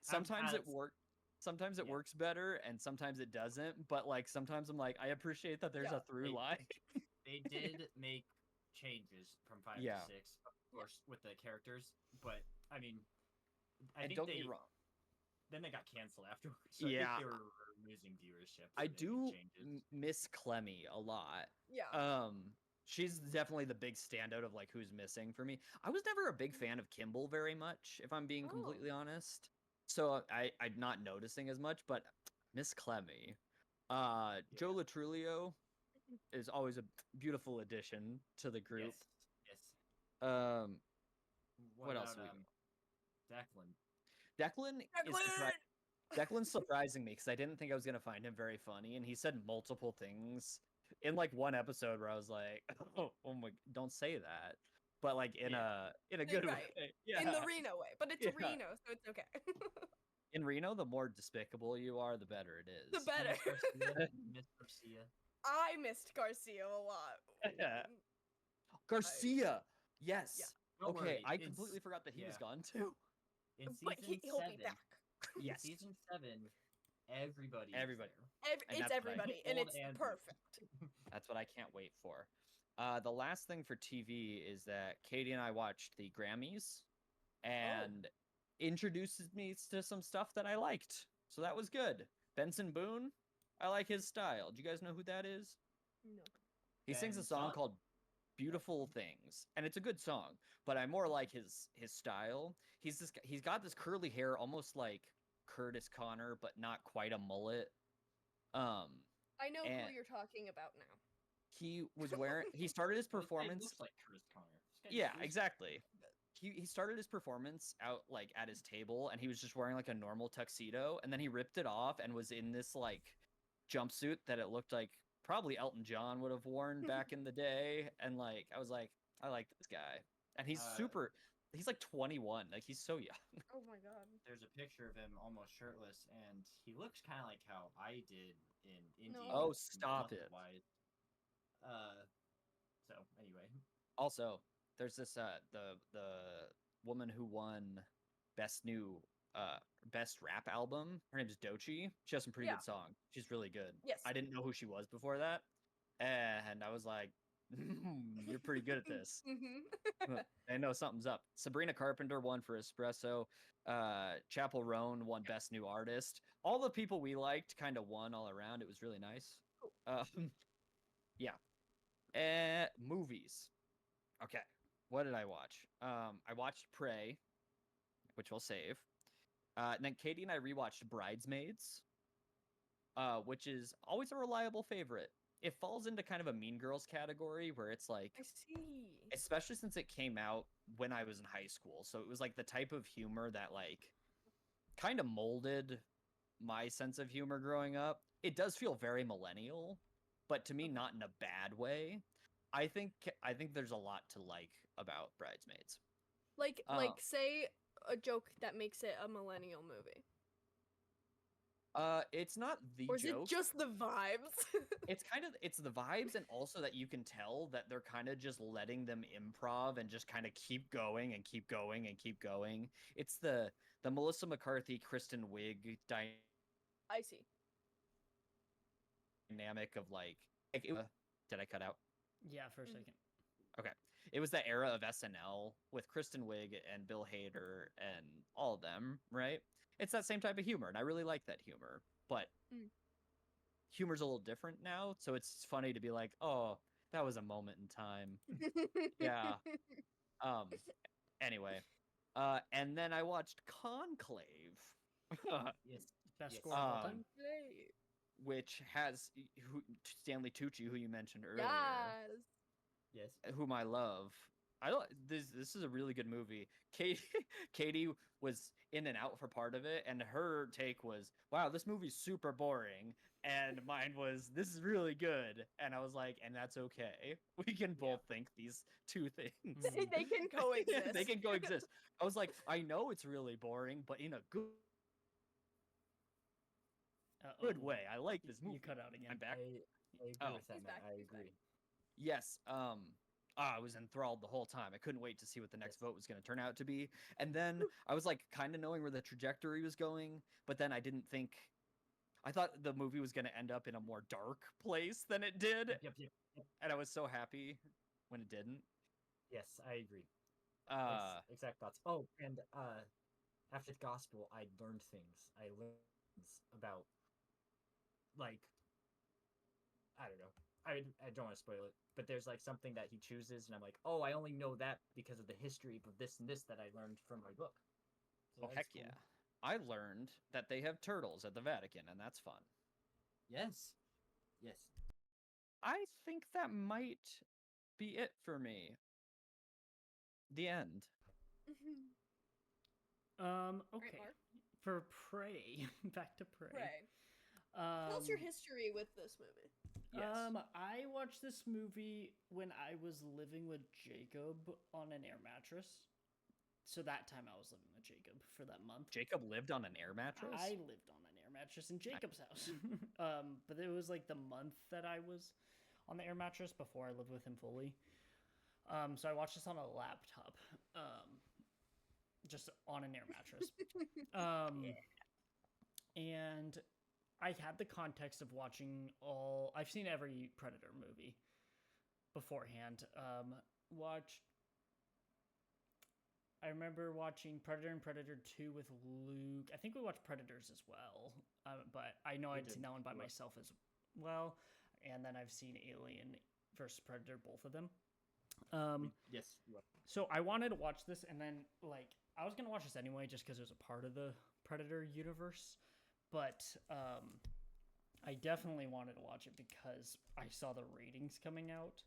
sometimes it works. Sometimes it Yeah. works better, and sometimes it doesn't. But like sometimes I'm like, I appreciate that there's Yeah. a through line. They did make changes from 5 Yeah. to 6, of course, with the characters. But I mean, I And think don't they get me wrong, then they got canceled afterwards. So Yeah. I think they were losing viewership. I so they made do changes. miss Clemmy a lot. Yeah. She's definitely the big standout of like who's missing for me. I was never a big fan of Kimball very much, if I'm being Oh. completely honest. So I'm not noticing as much, but Miss Clemmy. Joe Latrulio is always a beautiful addition to the group. Yes. Um, What else about, we Declan. Declan is Declan! Declan's surprising me because I didn't think I was gonna find him very funny, and he said multiple things in like one episode where I was like, oh my, don't say that, but like in a good Right. way. Yeah. In the Reno way, but it's Yeah. Reno, so it's okay. In Reno, the more despicable you are, the better it is. The better. Miss Garcia. I missed Garcia a lot. Yeah. Garcia. Yes. Yeah. Don't Okay, worry, I it's- completely forgot that he was yeah. gone too. In But season he'll 7, be back. in Yes. season 7, everybody. is Everybody. there. And It's that's what I- everybody, and Old it's and new. perfect. That's what I can't wait for. The last thing for TV is that Katie and I watched the Grammys and introduces me to some stuff that I liked. So that was good. Benson Boone, I like his style. Do you guys know who that is? No. He sings a Ben song Son- called Beautiful Things, and it's a good song, but I more like his style. He's got this curly hair almost like Curtis Connor, but not quite a mullet. I know And- who you're talking about now. He was wearing he started his This guy performance looks like Curtis Connor. This guy Yeah, looks- exactly. He started his performance out like at his table, and he was just wearing like a normal tuxedo, and then he ripped it off and was in this like jumpsuit that it looked like probably Elton John would have worn back in the day, and like I was like, I like this guy, and he's he's like 21, like he's so young. Oh my god. There's a picture of him almost shirtless, and he looks kind of like how I did in Indy. No. Oh, with stop nothing it. wide. So anyway, Also, there's this the woman who won Best New best rap album. Her name's Doechii. She has some pretty Yeah. good songs. She's really good. Yes. I didn't know who she was before that, and I was like, "You're pretty good at this." Mm-hmm. I know something's up. Sabrina Carpenter won for Espresso. Chapel Roan won Best New Artist. All the people we liked kind of won all around. It was really nice. Yeah. Movies. Okay. What did I watch? I watched Prey, which we'll save. And then Katie and I rewatched Bridesmaids, which is always a reliable favorite. It falls into kind of a Mean Girls category where it's like, I see. especially since it came out when I was in high school. So it was like the type of humor that like kind of molded my sense of humor growing up. It does feel very millennial, but to me not in a bad way. I think there's a lot to like about Bridesmaids. Like Oh. say a joke that makes it a millennial movie. It's not the Or is joke. it just the vibes? It's the vibes, and also that you can tell that they're kind of just letting them improv and just kind of keep going and keep going and keep going. It's the Melissa McCarthy, Kristen Wiig I see. dynamic of like did I cut out? Yeah, for a Mhm. second. It was the era of SNL with Kristen Wiig and Bill Hader and all of them, right? It's that same type of humor, and I really like that humor. But Mm. humor's a little different now, so it's funny to be like, "Oh, that was a moment in time." Yeah. Anyway, and then I watched Conclave, Yes. Best Yes. score of all Um, time. Great. which has Stanley Tucci, who you mentioned earlier. Yes. Yes. Whom I love. I don't. This is a really good movie. Katie was in and out for part of it, and her take was, "Wow, this movie's super boring," and mine was, "This is really good." And I was like, "And that's okay. We can both think these two things. Mhm. They can coexist. They can coexist." I was like, "I know it's really boring, but in a good Uh-oh. way. I like this movie." You cut out again. I'm back. I agree Oh. with that, He's Matt. back, I he's back. agree. Yes. I was enthralled the whole time. I couldn't wait to see what the next Yes. vote was going to turn out to be. And then I was like kind of knowing where the trajectory was going, but then I didn't think. I thought the movie was going to end up in a more dark place than it did, Yep. and I was so happy when it didn't. Yes, I agree. Exact thoughts. Oh, and after the gospel, I learned things. I learned things about, like, I don't know. I don't want to spoil it, but there's like something that he chooses, and I'm like, oh, I only know that because of the history of this and this that I learned from my book. So Oh that's heck cool. yeah! I learned that they have turtles at the Vatican, and that's fun. Yes. Yes. I think that might be it for me. The end. Okay. Mark. For Prey, back to Prey. Right. Tell us your Um, history with this movie. Yes. I watched this movie when I was living with Jacob on an air mattress. So that time I was living with Jacob for that month. Jacob lived on an air mattress. I lived on an air mattress in Jacob's house. But it was like the month that I was on the air mattress before I lived with him fully. So I watched this on a laptop, just on an air mattress. And I had the context of watching I've seen every Predator movie beforehand. I remember watching Predator and Predator 2 with Luke. I think we watched Predators as well, but I know We I'd seen did. that one by We watched- myself as well. And then I've seen Alien versus Predator, both of them. Yes. So I wanted to watch this, and then like I was gonna watch this anyway, just because it was a part of the Predator universe. But I definitely wanted to watch it because I saw the ratings coming out,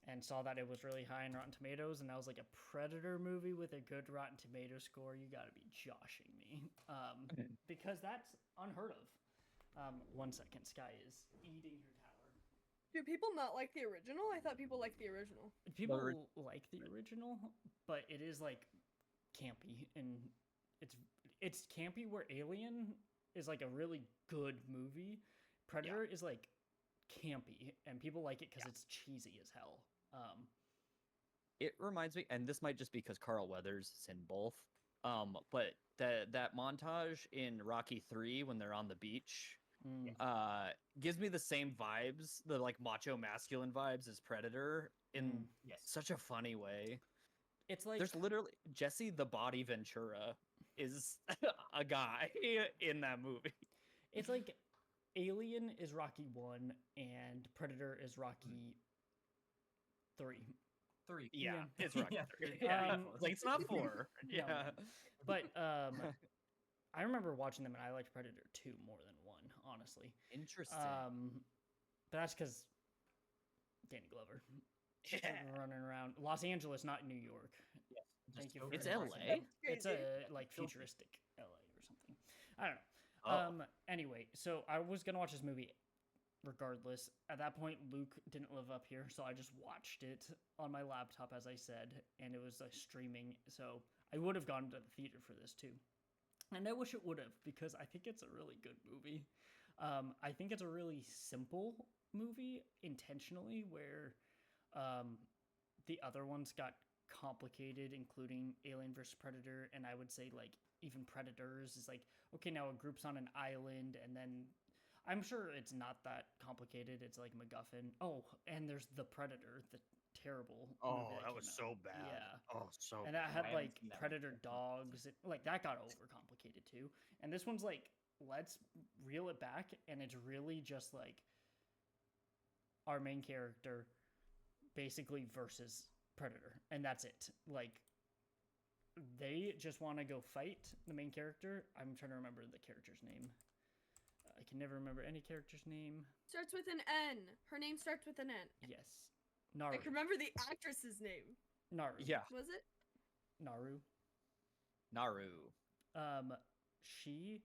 and saw that it was really high in Rotten Tomatoes, and I was like, a Predator movie with a good Rotten Tomato score, you gotta be joshing me, because that's unheard of. 1 second, Sky is eating her tower. Do people not like the original? I thought people liked the original. People ori- like the original, but it is like campy, and it's campy where Alien is like a really good movie. Predator is like campy, and people like it because it's cheesy as hell. It reminds me, and this might just be because Carl Weathers is in both. But that montage in Rocky 3 when they're on the beach Mm. gives me the same vibes, the like macho masculine vibes as Predator in Mm. Yes. such a funny way. It's like There's literally Jesse the Body Ventura is a guy in that movie. it's like Alien is Rocky 1 and Predator is Rocky 3. 3. Yeah, Yeah. it's Rocky Yeah, 3. pretty- Yeah, Um, it's like it's not 4. No, Yeah. man. But I remember watching them and I liked Predator 2 more than 1, honestly. Interesting. But that's cuz Danny Glover Yeah. running around Los Angeles, not New York. Yes. Thank you go for It's endorsing LA? that. That's It's a crazy. like Filthy. futuristic LA or something. I don't know. Oh. Anyway, so I was gonna watch this movie regardless. At that point, Luke didn't live up here, so I just watched it on my laptop, as I said, and it was streaming. So I would have gone to the theater for this too, and I wish it would have because I think it's a really good movie. I think it's a really simple movie intentionally, where the other ones got complicated, including Alien vs Predator, and I would say like even Predators is like, okay, now a group's on an island, and then I'm sure it's not that complicated. It's like MacGuffin. Oh, and there's the Predator, the terrible. movie came out. bad. Yeah. Oh, so And that had I haven't like seen that one. predator dogs, and, like that got overcomplicated too. And this one's like, let's reel it back, and it's really just like our main character basically versus predator, and that's it. Like they just want to go fight the main character. I'm trying to remember the character's name. I can never remember any character's name. Starts with an N. Her name starts with an N. Yes, I Naru. can remember the actress's name. Naru. Yeah, Was it? Naru. Naru. She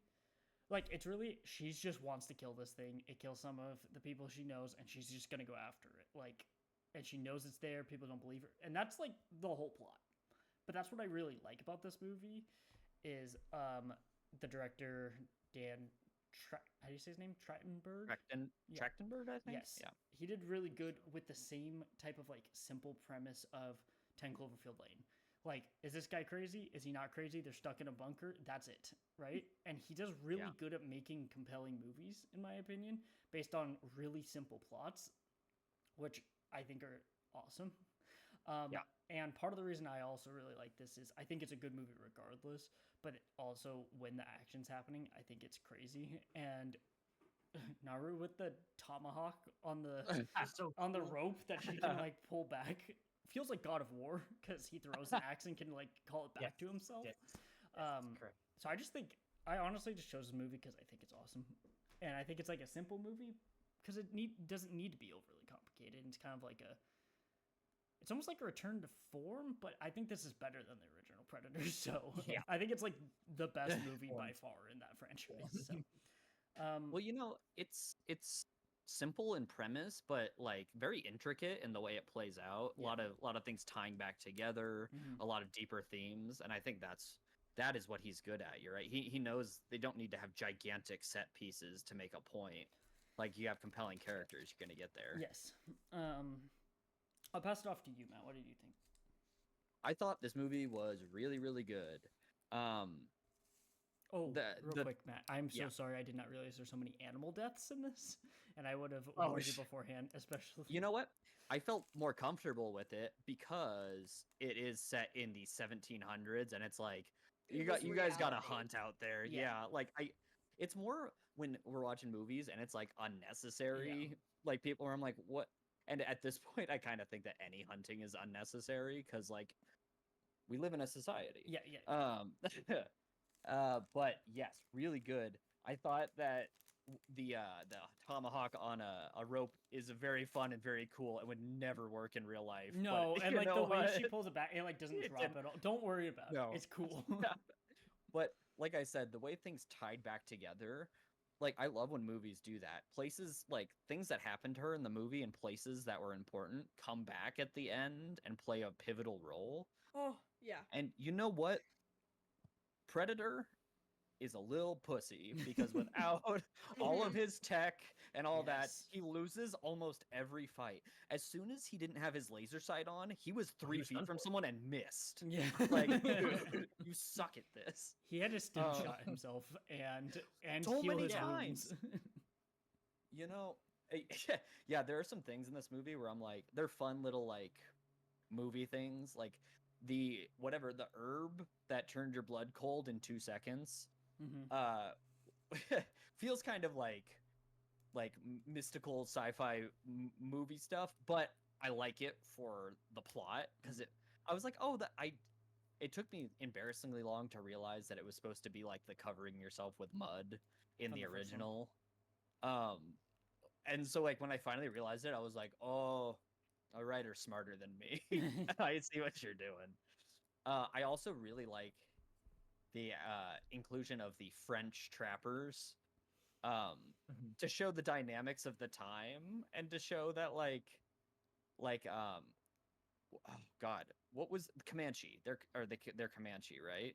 like it's really she's just wants to kill this thing. It kills some of the people she knows, and she's just gonna go after it. Like, and she knows it's there. People don't believe her, and that's like the whole plot. But that's what I really like about this movie is the director Dan. How do you say his name? Trachtenberg. Yeah. Trachtenberg, I think. Yes. Yeah. He did really good with the same type of like simple premise of 10 Cloverfield Lane. Like, is this guy crazy? Is he not crazy? They're stuck in a bunker. That's it, right? And he does really Yeah. good at making compelling movies, in my opinion, based on really simple plots, which I think are awesome. Yeah. And part of the reason I also really like this is I think it's a good movie regardless, but also when the action's happening, I think it's crazy. And Naru with the tomahawk on the It's so on the cool. rope that she can like pull back feels like God of War because he throws an axe and can like call it back Yes, to himself. Yes. Correct. So I just think I honestly just chose this movie because I think it's awesome, and I think it's like a simple movie because it doesn't need to be overly complicated. It's kind of like it's almost like a return to form, but I think this is better than the original Predator. So Yeah. I think it's like the best movie by Form. far in that franchise. So, Well, it's simple in premise, but like very intricate in the way it plays out. A Yeah. lot of things tying back together, mhm. a lot of deeper themes, and I think that is what he's good at. You're right. He knows they don't need to have gigantic set pieces to make a point. Like you have compelling characters, you're gonna get there. Yes. I'll pass it off to you, Matt. What did you think? I thought this movie was really, really good. Oh, The- real the- quick, Matt. I'm so yeah. sorry. I did not realize there's so many animal deaths in this, and I would have Oh, warned you beforehand, especially. You know what? I felt more comfortable with it because it is set in the 1700s, and it's like It you was guys got to reality. hunt out there. Yeah. Yeah, like it's more when we're watching movies and it's like unnecessary. Like people, where I'm like, what? And at this point, I kind of think that any hunting is unnecessary because like we live in a society. Yeah, yeah. But yes, really good. I thought that the tomahawk on a rope is very fun and very cool. It would never work in real life. but No, and you like know the way what? she pulls it back, it like doesn't It drop didn't- at all. Don't worry about No. it. It's cool. But like I said, the way things tied back together, like I love when movies do that. Places like things that happened to her in the movie and places that were important come back at the end and play a pivotal role. Oh, yeah. And you know what? Predator is a little pussy because without all of his tech and all that, Yes. he loses almost every fight. As soon as he didn't have his laser sight on, he was 3 was feet done from for. someone and missed. Yeah. Like, dude, you suck at this. He had to stim Um, shot himself and so heal many his times. wounds. You know, yeah, there are some things in this movie where I'm like, they're fun little like movie things, like the herb that turned your blood cold in 2 seconds. Mhm. Feels kind of like mystical sci-fi movie stuff, but I like it for the plot because I was like, oh, it took me embarrassingly long to realize that it was supposed to be like the covering yourself with mud in From the the first one. original. And so like when I finally realized it, I was like, oh, a writer's smarter than me. I see what you're doing. I also really like the inclusion of the French trappers to show the dynamics of the time and to show that oh god, what was Comanche? They're Comanche, right?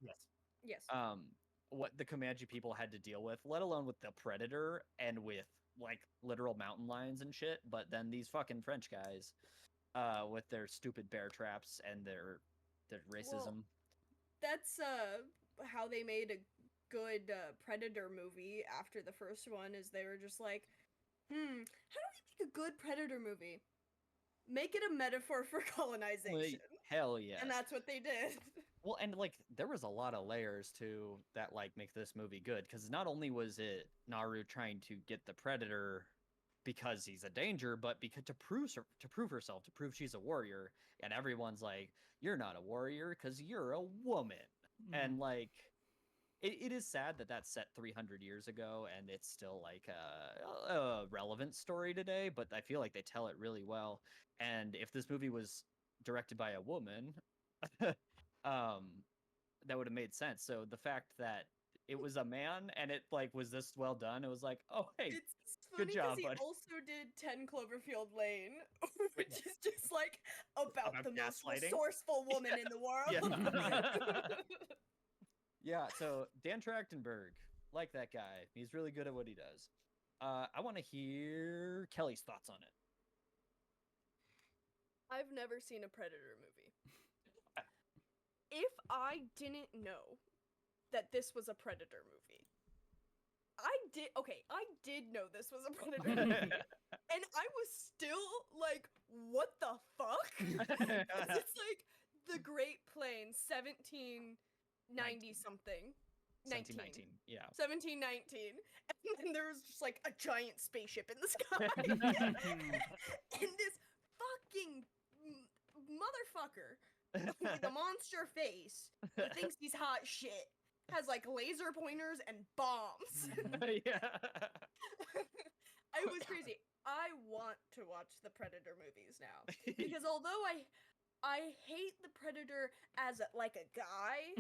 Yes. Yes. What the Comanche people had to deal with, let alone with the Predator and with like literal mountain lions and shit, but then these fucking French guys with their stupid bear traps and their racism. That's how they made a good Predator movie after the first one. Is they were just like, how do we make a good Predator movie? Make it a metaphor for colonization. Hell yeah. And that's what they did. Well, and like there was a lot of layers to that like make this movie good because not only was it Naru trying to get the Predator because he's a danger, but because to prove herself, to prove she's a warrior, and everyone's like, "You're not a warrior because you're a woman," and Mhm. like. It is sad that that's set 300 years ago and it's still like a relevant story today, but I feel like they tell it really well. And if this movie was directed by a woman, that would have made sense. So the fact that it was a man and it like was this well done, it was like, oh hey, It's good funny job, because he bud. also did 10 Cloverfield Lane, which Yeah. is just like about About the most gaslighting? resourceful woman in the world. Yeah. Yeah, so Dan Trachtenberg, like that guy. He's really good at what he does. I want to hear Kelly's thoughts on it. I've never seen a Predator movie. If I didn't know that this was a Predator movie, I did know this was a Predator movie, and I was still like, what the fuck? 'Cause it's like the Great Plains, 1790 something. 1719. Yeah. 1719, and then there was just like a giant spaceship in the sky, and this fucking motherfucker with a monster face who thinks he's hot shit has like laser pointers and bombs. Yeah. It was crazy. I want to watch the Predator movies now because although I hate the Predator as like a guy,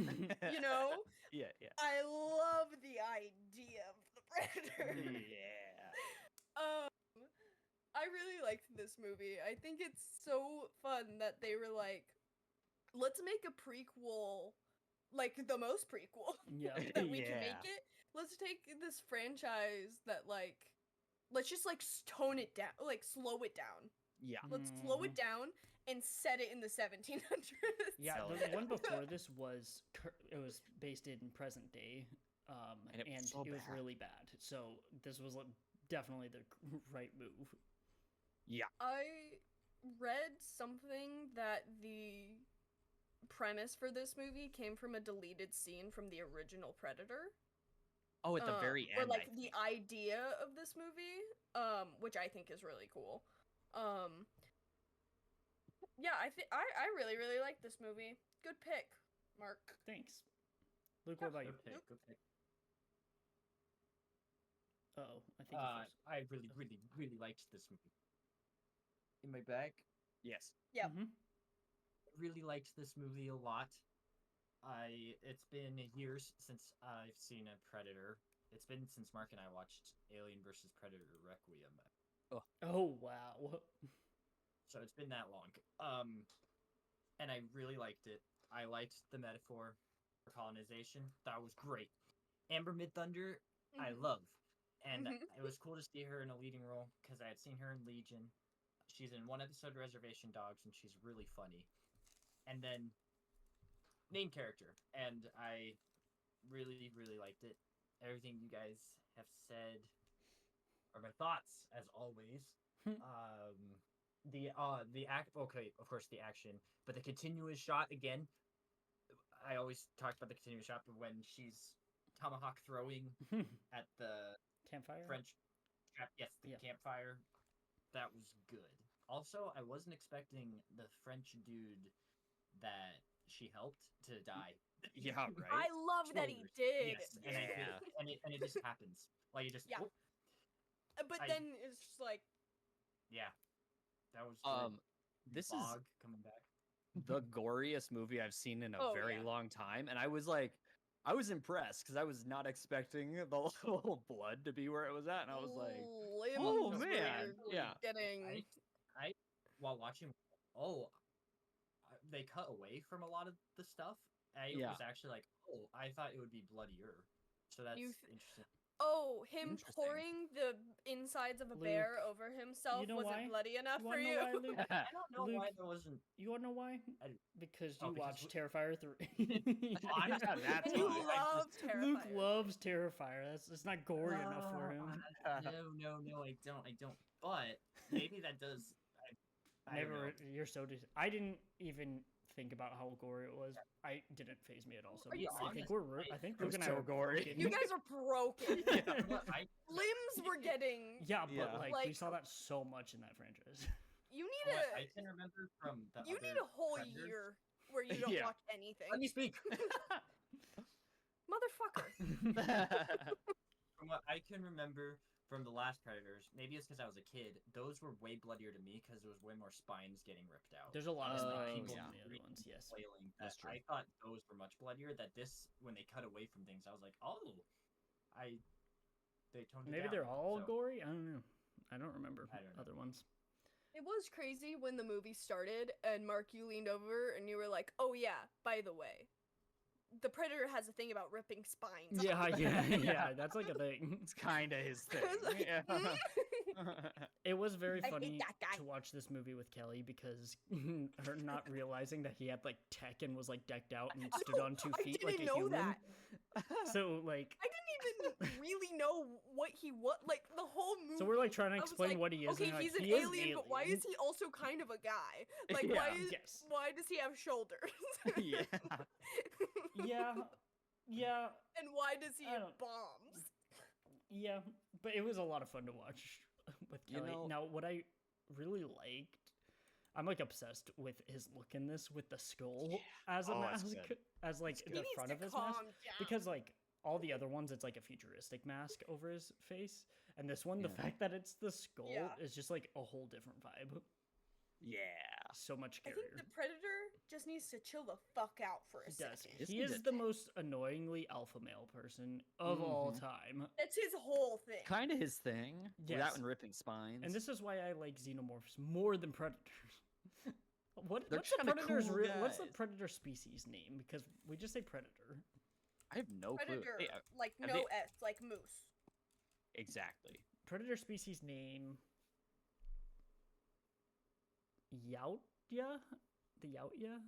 you know, Yeah. I love the idea of the Predator. Yeah. I really liked this movie. I think it's so fun that they were like, let's make a prequel, like the most prequel Yeah. that we can Yeah. make it. Let's take this franchise that like, let's just like tone it down, like slow it down. Yeah. Let's slow it down and set it in the 1700s. Yeah, Hell the yeah. one before this was it was based in present day, And it was and so it was bad. really bad. So this was like, definitely the right move. Yeah. I read something that the premise for this movie came from a deleted scene from the original Predator. Oh, at the very Or end. like I the think. idea of this movie, which I think is really cool. Yeah, I really really like this movie. Good pick, Mark. Thanks. Luke, what about you? Good pick. Good pick. Oh, I think you first. I really liked this movie. In my bag, Yes. Yep. Mhm. really liked this movie a lot. It's been years since I've seen a Predator. It's been since Mark and I watched Alien vs Predator Requiem. Oh wow. So it's been that long. And I really liked it. I liked the metaphor for colonization. That was great. Amber Midthunder, I Mhm. love, and Mhm. it was cool to see her in a leading role because I had seen her in Legion. She's in one episode of Reservation Dogs, and she's really funny. And then main character, and I really, really liked it. Everything you guys have said are my thoughts, as always. The act, okay, of course the action, but the continuous shot again. I always talked about the continuous shot, but when she's tomahawk throwing at the Campfire. French yes, the Yeah. campfire, that was good. Also, I wasn't expecting the French dude that she helped to die. Yeah, I right. love that he Spoilers. did. Yes, and I did, and it just happens. Like it just Yeah. whoop, But I- then it's just like, yeah, that was good. This is Bog coming back. the goriest movie I've seen in a Oh, very yeah. long time, and I was impressed because I was not expecting the level of blood to be where it was at, and I was like, limbs oh, were man, yeah. getting. I while watching, they cut away from a lot of the stuff. I Yeah. was actually like, oh, I thought it would be bloodier. So that's You interesting. Oh, him Interesting. pouring the insides of a Luke, bear over himself you know wasn't why? bloody enough You for wanna know you. why, Luke? I don't know why Luke, there wasn't. You wanna know why? I- Because Oh, you because watched Terrifier 3. Honestly, That's And you why. love Luke Terrifier. loves Terrifier. It's not gory enough for him. No, I don't. But maybe that does. I don't know. Never. You're so. I didn't even think about how gory it was. I didn't phase me at all. So Are you I think honest? we're. I I- think It Luke was and I so are gory. broken. You guys are broken. I Limbs were getting. Yeah, but Yeah. like, we Like- saw that so much in that franchise. You need what a. I can remember from the You other need a whole Predators- year where you don't Yeah. watch anything, Let me speak. motherfucker. From what I can remember from the last Predators, maybe it's because I was a kid. Those were way bloodier to me because there was way more spines getting ripped out. There's a lot of Oh, spines in yeah. the other ones. Yes. Flailing. That's true. I thought those were much bloodier. That this, when they cut away from things, I was like, oh, they toned it Maybe down. they're all So, gory. I don't know. I don't remember I don't know. other ones. It was crazy when the movie started and Mark, you leaned over and you were like, "Oh yeah, by the way, the Predator has a thing about ripping spines." Yeah, off." yeah. That's like a thing. It's kind of his thing. I was like, Yeah. It was very I hate funny that guy. to watch this movie with Kelly because her not realizing that he had like tech and was like decked out and stood on 2 I feet didn't like a know human. that. So like, I didn't even really know what he was. Like the whole movie. so we're like trying to I was explain like, what he is. Okay, and, like, he's an he is alien, but why is he also kind of a guy? Like, Yeah. Yes. why does he have shoulders? Yeah. Yeah, And why does he I have don't- bombs? yeah. But it was a lot of fun to watch with You Kelly. know- Now, what I really liked, I'm like obsessed with his look in this with the skull as a Oh, it's mask, good. as like He the needs front to of his calm mask. down. Because like all the other ones, it's like a futuristic mask over his face, and this one, the Yeah. fact that it's the skull Yeah. is just like a whole different vibe. Yeah. So much I scarier. think the Predator just needs to chill the fuck out for a He does. second. Yes, He he is does. the most annoyingly alpha male person of all Mhm. time. That's his whole thing. Kind of his thing. Yes. That and ripping spines. And this is why I like xenomorphs more than predators. They're What's the kinda predator's cool what's the guys. predator species name? Because we just say predator. I have no Predator, clue. like have no they- S, like moose. Exactly. Predator species name Yautya? The Yautya?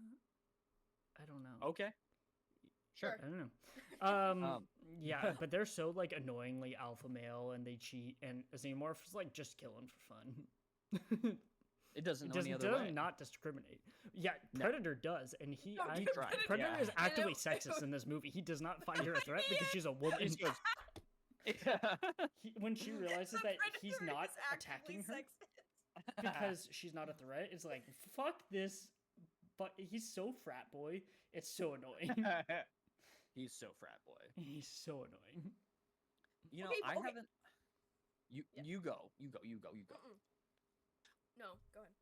I don't know. Okay. Sure. I don't know. Um, Yeah, but they're so like annoyingly alpha male and they cheat and xenomorphs like just kill him for fun. It doesn't It know any doesn't, other does way. not discriminate. Yeah, No. Predator does, and he No, I, he tried, Predator yeah. is actively know. sexist in this movie. He does not find her a threat because she's a woman. He goes, When she realizes The that he's Predator not is actively attacking her sexist. because she's not a threat, it's like fuck this. But he's so frat boy. It's so annoying. He's so frat boy. He's so annoying. You know, Okay, I okay. haven't. You Yeah. you go. Mm-mm. No, go ahead.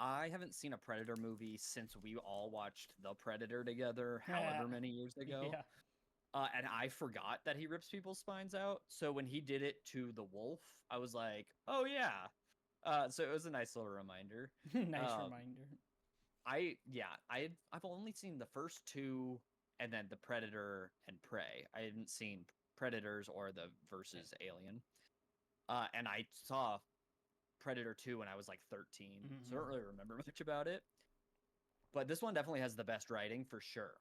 I haven't seen a Predator movie since we all watched The Predator together, however many years ago. Yeah. And I forgot that he rips people's spines out. So when he did it to the wolf, I was like, oh yeah. So it was a nice little reminder. Nice Um, reminder. I've only seen the first two and then The Predator and Prey. I hadn't seen Predators or the versus Alien. And I saw Predator 2 when I was like 13, so I don't really remember much about it. But this one definitely has the best writing for sure.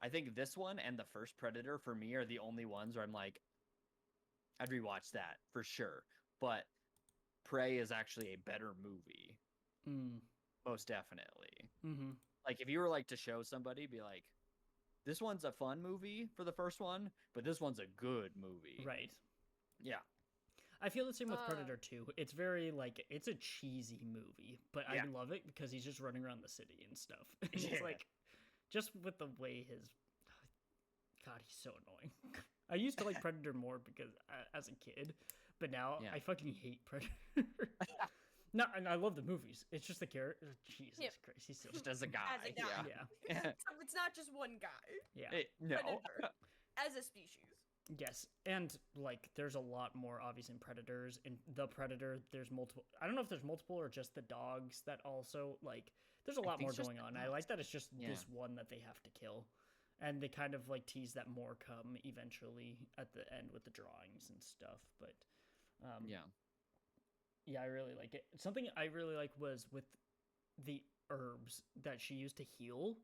I think this one and the first Predator for me are the only ones where I'm like, I'd rewatch that for sure. But Prey is actually a better movie, most definitely. Like if you were like to show somebody, be like, this one's a fun movie for the first one, but this one's a good movie. Right. Yeah. I feel the same with Predator 2. It's very, like, it's a cheesy movie, but Yeah. I love it because he's just running around the city and stuff. It's Yeah. like, just with the way his... God, he's so annoying. I used to like Predator more because as a kid, but now Yeah. I fucking hate Predator. No, and I love the movies. It's just the character. Jesus Christ, he's so... Just as a guy. As a guy. Yeah. It's not just one guy. Yeah. No. Predator. As a species. Yes, and like there's a lot more obvious in Predators. In the Predator, there's multiple. I don't know if there's multiple or just the dogs that also like. There's a lot think more it's just going the on. I dogs. like that it's just Yeah. this one that they have to kill, and they kind of like tease that more come eventually at the end with the drawings and stuff. But Yeah. yeah, I really like it. Something I really like was with the herbs that she used to heal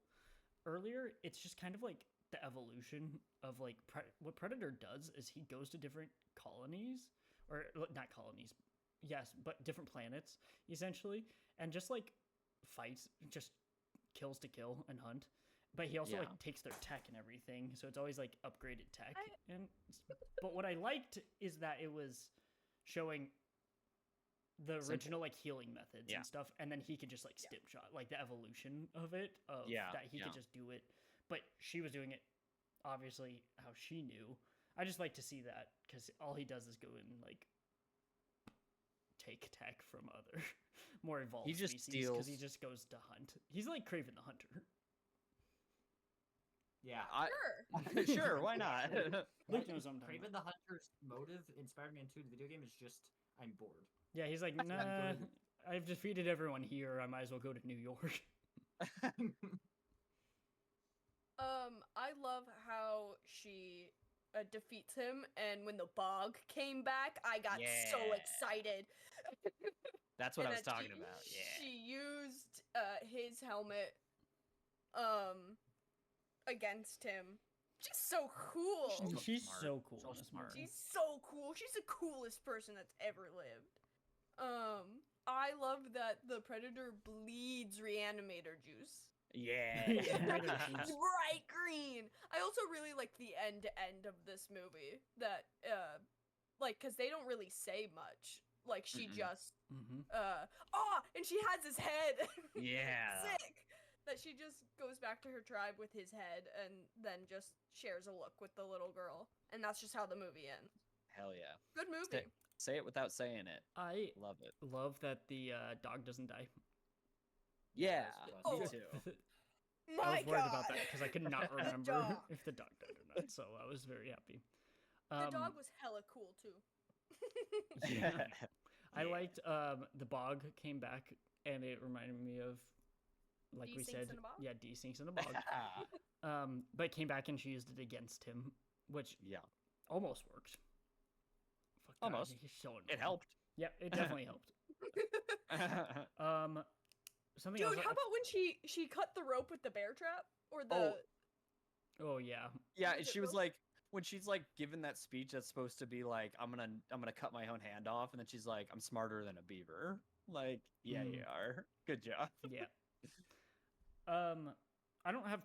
earlier. It's just kind of like the evolution of like what Predator does is he goes to different colonies or not colonies, yes, but different planets essentially, and just like fights, just kills to kill and hunt. But he also Yeah. like takes their tech and everything, so it's always like upgraded tech. But what I liked is that it was showing the Simple. original like healing methods Yeah. and stuff, and then he could just like stim shot, like the evolution of it, of Yeah, that he yeah. could just do it. But she was doing it obviously how she knew. I just like to see that because all he does is go and like take tech from other more evolved He just species because he steals- just goes to hunt. He's like Kraven the Hunter. Yeah. Sure. Sure, why not? Luke knows what I'm talking Kraven about. the Hunter's motive in Spider-Man 2, the video game, is just, I'm bored. Yeah, he's like, That's what I'm nah, doing. I've defeated everyone here. I might as well go to New York. I love how she defeats him, and when the bog came back, I got so Yeah. excited. That's what I And was that talking she- about. Yeah. She used his helmet against him. She's so cool. So She's smart. so cool. So in this smart. movie. She's so cool. She's the coolest person that's ever lived. I love that the Predator bleeds reanimator juice. Yeah. Reanimator juice. Bright green. I also really like the end of this movie. That like, cause they don't really say much. Like she Mm-mm. just Mm-hmm. and she has his head. Yeah. Sick. That she just goes back to her tribe with his head and then just shares a look with the little girl. And that's just how the movie ends. Hell yeah. Good movie. Say it without saying it. I Love it. love that the dog doesn't die. Yeah. Oh. Me too. My I was worried God. about that because I could not remember Dog. if the dog died or not. So I was very happy. The dog was hella cool too. Yeah. I liked the bog came back and it reminded me of like we Desinks said, in a bog? yeah, desinks in a bog. But it came back and she used it against him, which Yeah. almost worked. Fuck that, Almost. he's so It annoying. helped. Yep, it definitely helped. Something Dude, else. how about when she cut the rope with the bear trap? Or the Oh yeah, Yeah, Is it she was rope? like when she's like given that speech that's supposed to be like I'm gonna cut my own hand off, and then she's like I'm smarter than a beaver. Like yeah, Mm. you are. Good job. yeah. I don't have.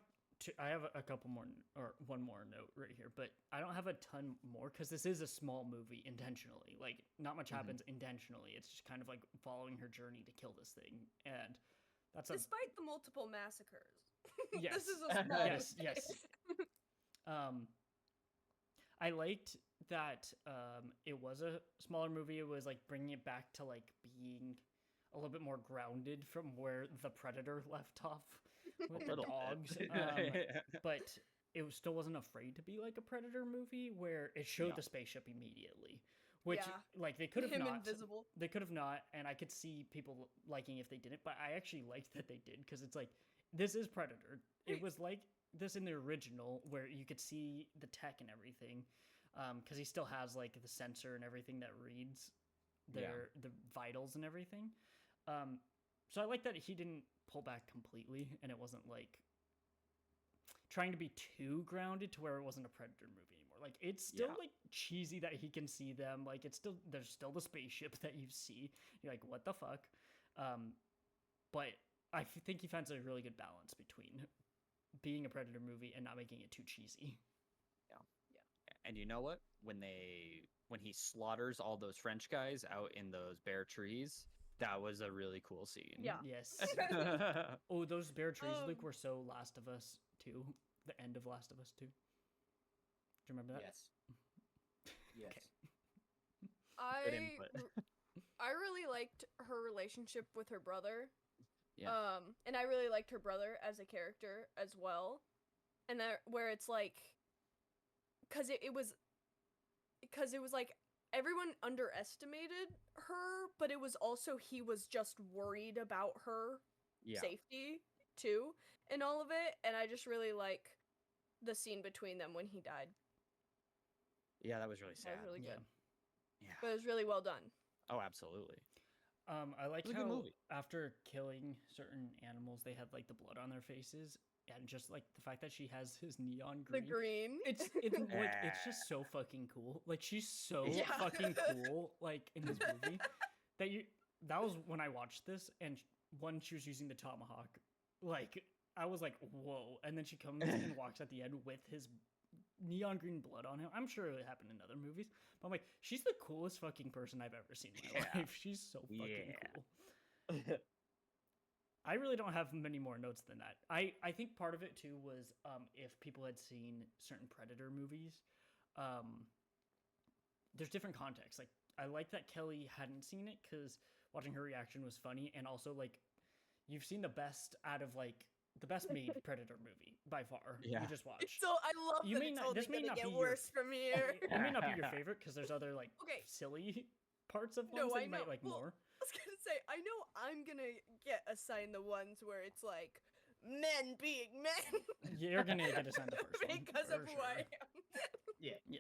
I have a couple more, or one more note right here, but I don't have a ton more because this is a small movie intentionally. Like, not much Mhm. happens intentionally. It's just kind of like following her journey to kill this thing, and that's a despite the multiple massacres. Yes. This is a small yes, movie. yes. I liked that it was a smaller movie. It was like bringing it back to like being a little bit more grounded from where the Predator left off with the Little dogs. bit. But it still wasn't afraid to be like a Predator movie where it showed Yeah. the spaceship immediately. Which Yeah. like they could have Him not. invisible. They could have not, and I could see people liking if they didn't, but I actually liked that they did because it's like this is Predator. It was like this in the original where you could see the tech and everything. because he still has like the sensor and everything that reads the vitals and everything. So I like that he didn't pull back completely, and it wasn't like trying to be too grounded to where it wasn't a Predator movie anymore. Like it's still like cheesy that he can see them. Like it's still there's still the spaceship that you see. You're like, what the fuck? But I think he finds a really good balance between being a Predator movie and not making it too cheesy. And you know what? When he slaughters all those French guys out in those bare trees, that was a really cool scene. Yeah. Yes. Oh, those bare trees, Luke, were so Last of Us 2. The end of Last of Us 2. Do you remember that? Yes. Yes. I Good input. I really liked her relationship with her brother. Yeah. And I really liked her brother as a character as well. And that where it's like, because it was like everyone underestimated her, but it was also he was just worried about her safety too and all of it. And I just really like the scene between them when he died. Yeah, that was really sad. That was really good. Yeah. But it was really well done. Oh, absolutely. I like It was a good how movie. after killing certain animals, they had like the blood on their faces, and just like the fact that she has his neon The green. green. It's like it's just so fucking cool. Like she's so Yeah. fucking cool. Like in this movie, that was when I watched this, and when she was using the tomahawk, like I was like, whoa! And then she comes and walks at the end with his neon green blood on him. I'm sure it happened in other movies, but I'm like, she's the coolest fucking person I've ever seen in my Yeah. life. She's so fucking Yeah. cool. I really don't have many more notes than that. I think part of it too was if people had seen certain Predator movies, there's different contexts. Like I like that Kelly hadn't seen it because watching her reaction was funny, and also like you've seen the best out of like the best made Predator movie by far. Yeah. You just watched. So I love You that may it's not- only this may gonna not get be your- worse from here. It may not be your favorite because there's other like Okay. silly parts of No, ones that I you might know. like Well, more. I was gonna say, I know I'm gonna get assigned the ones where it's like men being men You're gonna get assigned the first one because of for who I sure. am. Yeah.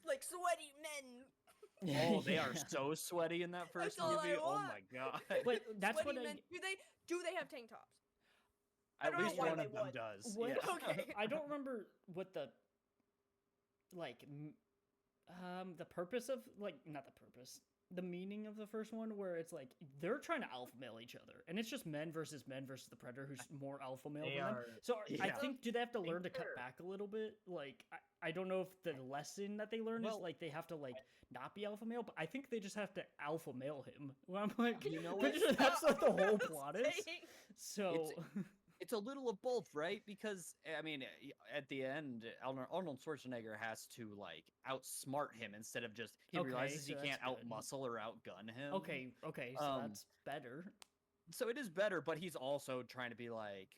Like sweaty men. Oh, they are Yeah. so sweaty in that first all I movie. Oh want. my god. But that's Sweaty what men. Do they have tank tops? I At don't know least why one they of them would. does. What- Yeah. Okay. I don't remember what the the purpose of like not the purpose, the meaning of the first one where it's like they're trying to alpha male each other, and it's just men versus the Predator who's more alpha male They than them. are. So I Yeah. think do they have to learn to cut they're- back a little bit? Like I don't know if the lesson that they learn is Well- like they have to like not be alpha male, but I think they just have to alpha male him. Well, I'm like, You know pretty what? sure that's what the whole That's plot what I is. was saying. So It's a little of both, right? Because I mean, at the end, Arnold Schwarzenegger has to like outsmart him instead of just he Okay, realizes he so can't that's good. outmuscle or outgun him. okay, so Um, that's better. So it is better, but he's also trying to be like,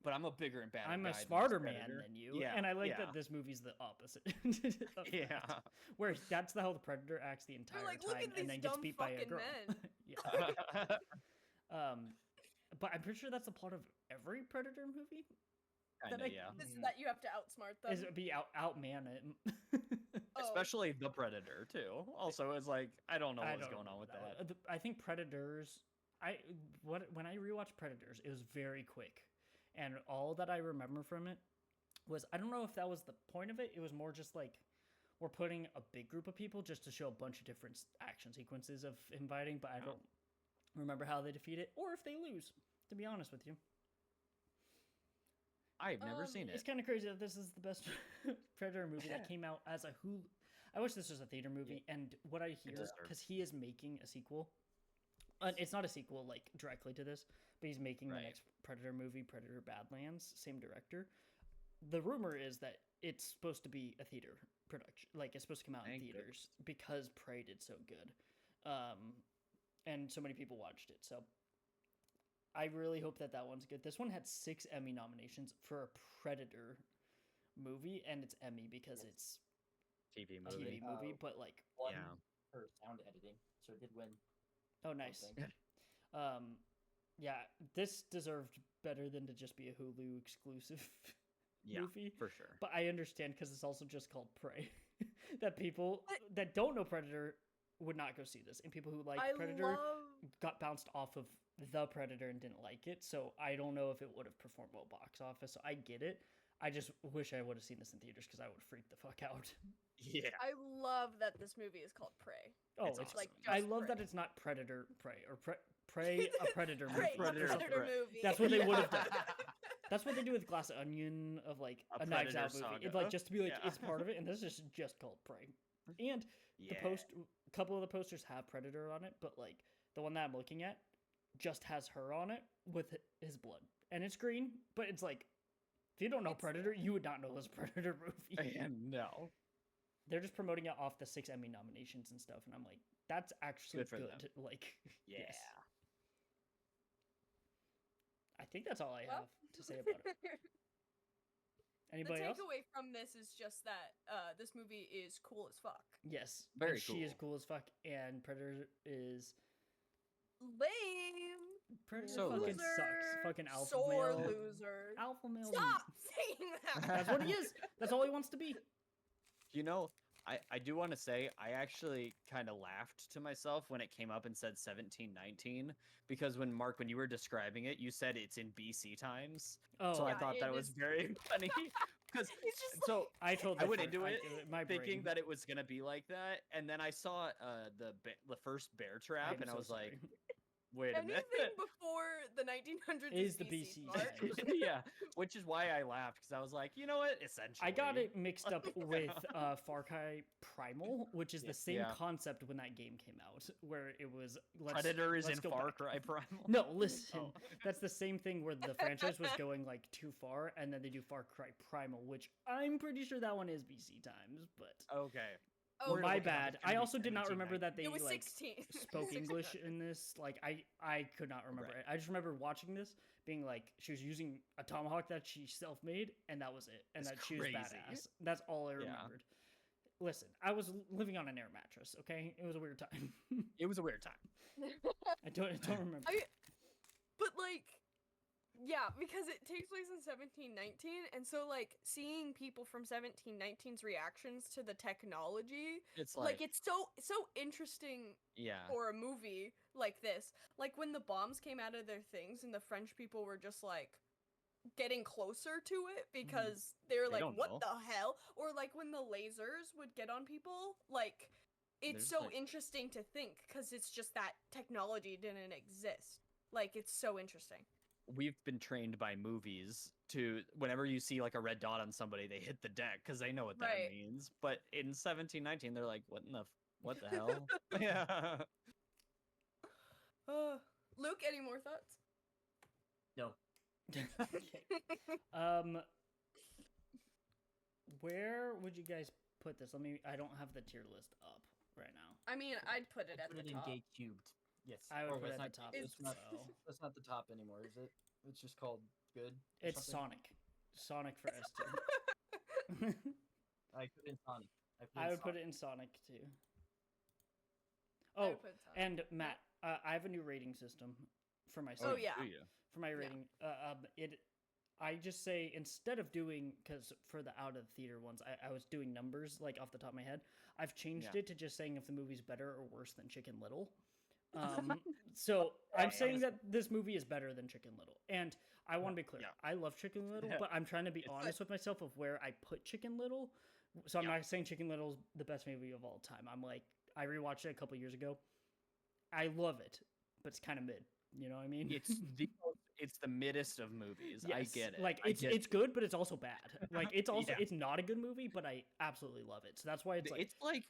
but I'm a bigger and badder. I'm guy a than this smarter man Predator." than you, Yeah, and I like yeah. that this movie's the opposite. of Yeah. that. Where that's how the Predator acts the entire like, "Look time, at and these then gets dumb beat by a fucking girl. men." Yeah. But I'm pretty sure that's a plot of every Predator movie. Kinda, I- yeah. Is that you have to outsmart them? Is it be outman it? Oh. Especially the Predator too. Also, it's like I don't know I what's don't going on remember with that. one. I think Predators. When I rewatched Predators, it was very quick, and all that I remember from it was I don't know if that was the point of it. It was more just like we're putting a big group of people just to show a bunch of different action sequences of him fighting, but I Oh. don't remember how they defeat it or if they lose. To be honest with you, I've never Um, seen it's it. kind of crazy that this is the best Predator movie that came out as a Hulu. I wish this was a theater movie, and what I hear deserved. because he is making a sequel. It's not a sequel like directly to this, but he's making the Right. next Predator movie, Predator Badlands, same director. The rumor is that it's supposed to be a theater production, like it's supposed to come out in Thank theaters because Prey did so good, and so many people watched it. So I really hope that one's good. This one had 6 Emmy nominations for a Predator movie, and it's Emmy because it's TV a movie. TV movie, but like, One Yeah. for sound editing, so it did win. oh, nice. something. Yeah, this deserved better than to just be a Hulu exclusive Yeah, movie. for sure. But I understand because it's also just called Prey. that people But- that don't know Predator would not go see this, and people who like I Predator love. got bounced off of the Predator and didn't like it. So I don't know if it would have performed well box office. So I get it. I just wish I would have seen this in theaters because I would freak the fuck out. Yeah. I love that this movie is called Prey. Oh, It's it's, awesome. Like, I just love that Prey. it's not Predator Prey or Prey a Predator movie. Prey, a or Predator something. Predator Prey. movie. That's what they would have Yeah. done. That's what they do with Glass Onion of like A a Knives Predator Out movie. saga. It's like just to be like Yeah. it's part of it, and this is just called Prey. And the couple of the posters have Predator on it, but like the one that I'm looking at just has her on it with his blood, and it's green. But it's like if you don't know It's- Predator, you would not know this Predator movie. No. They're just promoting it off the 6 Emmy nominations and stuff, and I'm like, that's actually Good for good. them. Like, Yeah. yes. I think that's all I Well, have to say about it. The Anybody else? takeaway from this is just that this movie is cool as fuck. Yes. Very and She is cool. cool as fuck, and Predator is Lame. Predator So fucking lame. sucks. Loser, Fucking alpha sore male. loser. Alpha male. Stop saying that. That's what he is. That's all he wants to be. You know, I do want to say I actually kind of laughed to myself when it came up and said 1719 because when you were describing it, you said it's in BC times. Oh, So I Yeah, thought it that was is. very funny because It's just so I told. I went into it my thinking brain. that it was gonna be like that, and then I saw the first bear trap, I'm and I so was like, sorry. wait a minute. anything before the 1900s Is the BC smart. times. Yeah, which is why I laughed because I was like, you know what? Essentially, I got it mixed up Yeah. with Far Cry Primal, which is the same Yeah. concept when that game came out, where it was Predator is let's in go Far back. Cry Primal. No, listen. Oh. That's the same thing where the franchise was going like too far, and then they do Far Cry Primal, which I'm pretty sure that one is BC times, but Okay. Oh, We're my looking at bad. it I to be also did not remember 17, that they it was like 16. spoke English in this. Like I could not remember Right. it. I just remember watching this being like she was using a tomahawk that she self-made, and that was it, and That's that she was crazy. badass. That's all I Yeah. remembered. Listen, I was living on an air mattress. Okay, it was a weird time. It was a weird time. I don't remember. But like, yeah, because it takes place in 1719, and so like seeing people from 1719's reactions to the technology, It's like, like, it's so interesting yeah. for a movie like this. Like when the bombs came out of their things, and the French people were just like getting closer to it because they're They like, don't what know. the hell? Or like when the lasers would get on people, like it's There's, so like- interesting to think because it's just that technology didn't exist. Like it's so interesting. We've been trained by movies to whenever you see like a red dot on somebody, they hit the deck because they know what that Right. means. But in 1719, they're like, what the hell? Yeah. Luke, any more thoughts? No. Okay. Where would you guys put this? I don't have the tier list up right now. I mean, I'd put it I at put the it in top. Gay Cubed. Yes. I would Or put it that's at not the top Gay- as It's not, well. that's not the top anymore, is it? It's just called Good. or It's something? Sonic for S2. I put in Sonic. I would put it in Sonic too. I Oh, would put Sonic. and Matt, I have a new rating system for myself. Oh, yeah. do you? For my rating, I just say instead of doing because for the out of theater ones, I was doing numbers like off the top of my head. I've changed Yeah. it to just saying if the movie's better or worse than Chicken Little. So I'm saying that this movie is better than Chicken Little, and I want to be clear. Yeah. I love Chicken Little, Yeah. but I'm trying to be It's honest with myself of where I put Chicken Little. So I'm Yeah. not saying Chicken Little's the best movie of all time. I'm like I rewatched it a couple years ago. I love it, but it's kind of mid. You know what I mean? It's the middest of movies. I Yes, get it. Like I it's get it's good, but it's also bad. Like it's also Yeah. it's not a good movie, but I absolutely love it. So that's why it's like it's like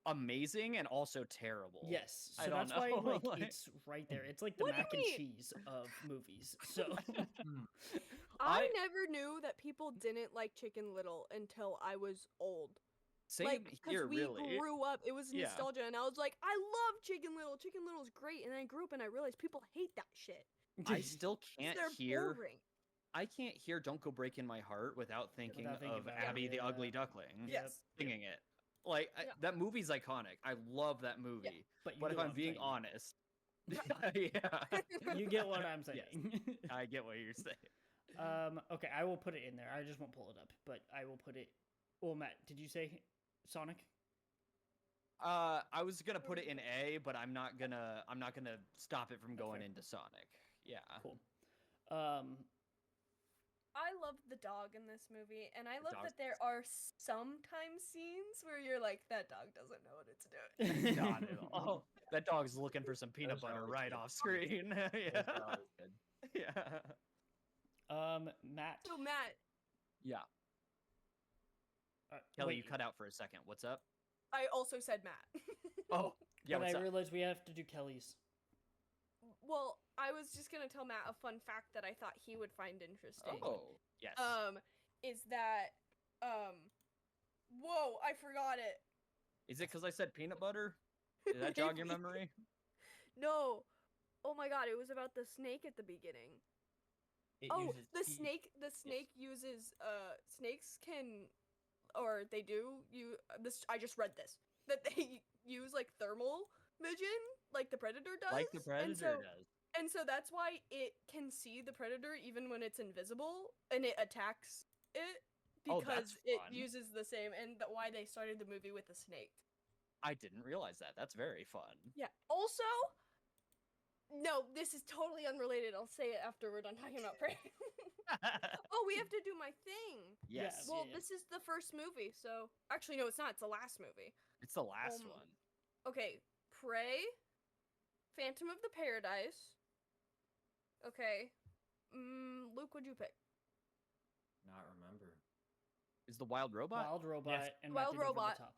amazing and also terrible. yes. I So don't that's why know, like like- it's right there. It's like the What do mac you and mean? cheese of movies. So I I- never knew that people didn't like Chicken Little until I was old. Same Like, 'cause here, we really. grew up, it was Yeah. nostalgia, and I was like, I love Chicken Little. Chicken Little's great, and I grew up and I realized people hate that shit. I still 'cause can't They're hear. boring. I can't hear "Don't Go Breaking My Heart" without thinking Without thinking of about Abby the yeah. Ugly Duckling Yep. Yes. singing it. Like Yeah. that movie's iconic. I love that movie. But, you But get if what I'm being saying. honest, yeah, You get what I'm saying. Yes. I get what you're saying. Okay, I will put it in there. I just won't pull it up, but I will put it. Well, Matt, did you say Sonic. I was gonna put it in A, but I'm not gonna stop it from going fair. into Sonic. Yeah. Cool. I love the dog in this movie, and I love dog's that there are sometimes scenes where you're like, that dog doesn't know what it's doing. Not at all. That dog's looking for some peanut Those butter dogs right good. off screen. Those Yeah. are always good. Yeah. Matt. So Matt, Yeah. Kelly, you wait, cut out for a second. What's up? I also said Matt. Oh, yeah. but What's I up? realized we have to do Kelly's. Well, I was just gonna tell Matt a fun fact that I thought he would find interesting. Oh, yes. Is that whoa, I forgot it. Is it because I said peanut butter? Did that jog your Maybe. memory? No. Oh my god, it was about the snake at the beginning. It Oh, uses the heat. snake uses snakes can, or they do you this I just read this that they use like thermal vision like the predator does. Like the predator does. And so that's why it can see the predator even when it's invisible and it attacks it Oh, because that's it fun. uses the same and why they started the movie with a snake. I didn't realize that. That's very fun. Yeah. Also, no, this is totally unrelated. I'll say it after we're done talking about prey. Oh, we have to do my thing. Yes. Well, yeah. this is the first movie, so actually no, it's not. It's the last movie. It's the last Um, one. Okay, Prey, Phantom of the Paradise. Okay, Luke, what'd you pick? Not remember. Is the wild robot? Wild Robot and Wild Matt did Over Robot. the Top.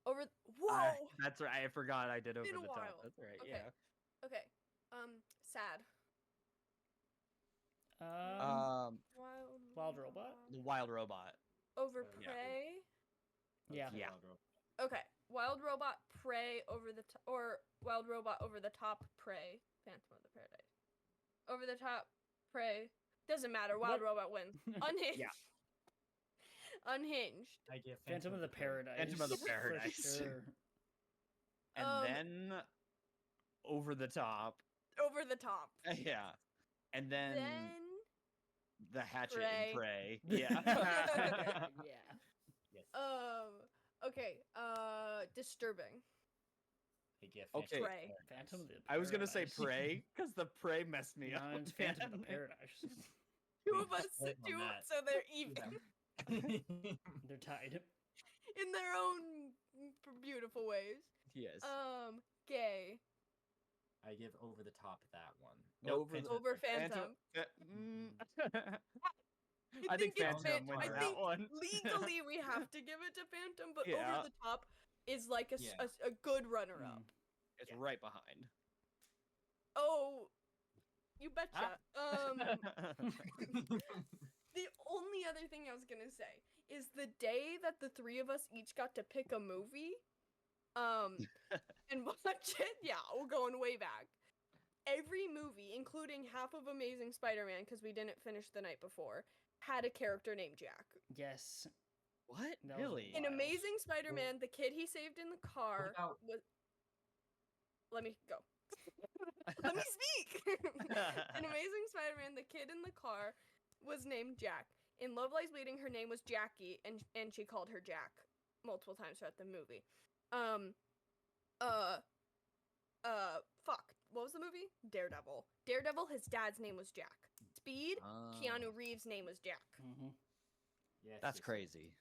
Over. Whoa. That's right. I forgot I did over Been a the top. while. That's right. Okay. Yeah. Okay. Sad. Wild Robot? The wild robot. Over Yeah. Prey. Yeah. Yeah. Okay. Wild Robot, Prey over the or Wild Robot over the top, Prey, Phantom of the Paradise. Over the top, Prey. Doesn't matter. Wild What? Robot wins. Unhinged. Yeah. Unhinged. I give Phantom of the Paradise. Phantom of the for Paradise. sure. And Um, then over the top. Over the top. Yeah. And then, Then the hatchet Prey. and Prey. Yeah. Yeah. Yes. okay. Disturbing. I give Okay. Prey. Phantom of the I was gonna say Paradise. Prey because the Prey messed me No, up. it's Phantom of the man. Paradise. Two We of us split on do that. so they're even They're tied. in their own beautiful ways. Yes. Gay. I give over the top that one. Over Phantom the- of the Over Paradise. Phantom. I think it's Phantom wins I that think one. legally we have to give it to Phantom, but Yeah. Over the Top is like a, Yeah. a good runner up. It's Yeah. right behind. Oh, you betcha. Ah. The only other thing I was gonna say is the day that the three of us each got to pick a movie, and watch it. Yeah, we're going way back. Every movie, including half of Amazing Spider-Man, because we didn't finish the night before, had a character named Jack. Yes. What? That was Really? In wild. Amazing Spider-Man, the kid he saved in the car about- was. Let me go. Let me speak. In Amazing Spider-Man, the kid in the car was named Jack. In Love Lies Bleeding, her name was Jackie, and she called her Jack multiple times throughout the movie. Fuck. What was the movie? Daredevil. Daredevil, his dad's name was Jack. Speed, Oh, Keanu Reeves' name was Jack. Mm-hmm. Yes, That's yes, crazy.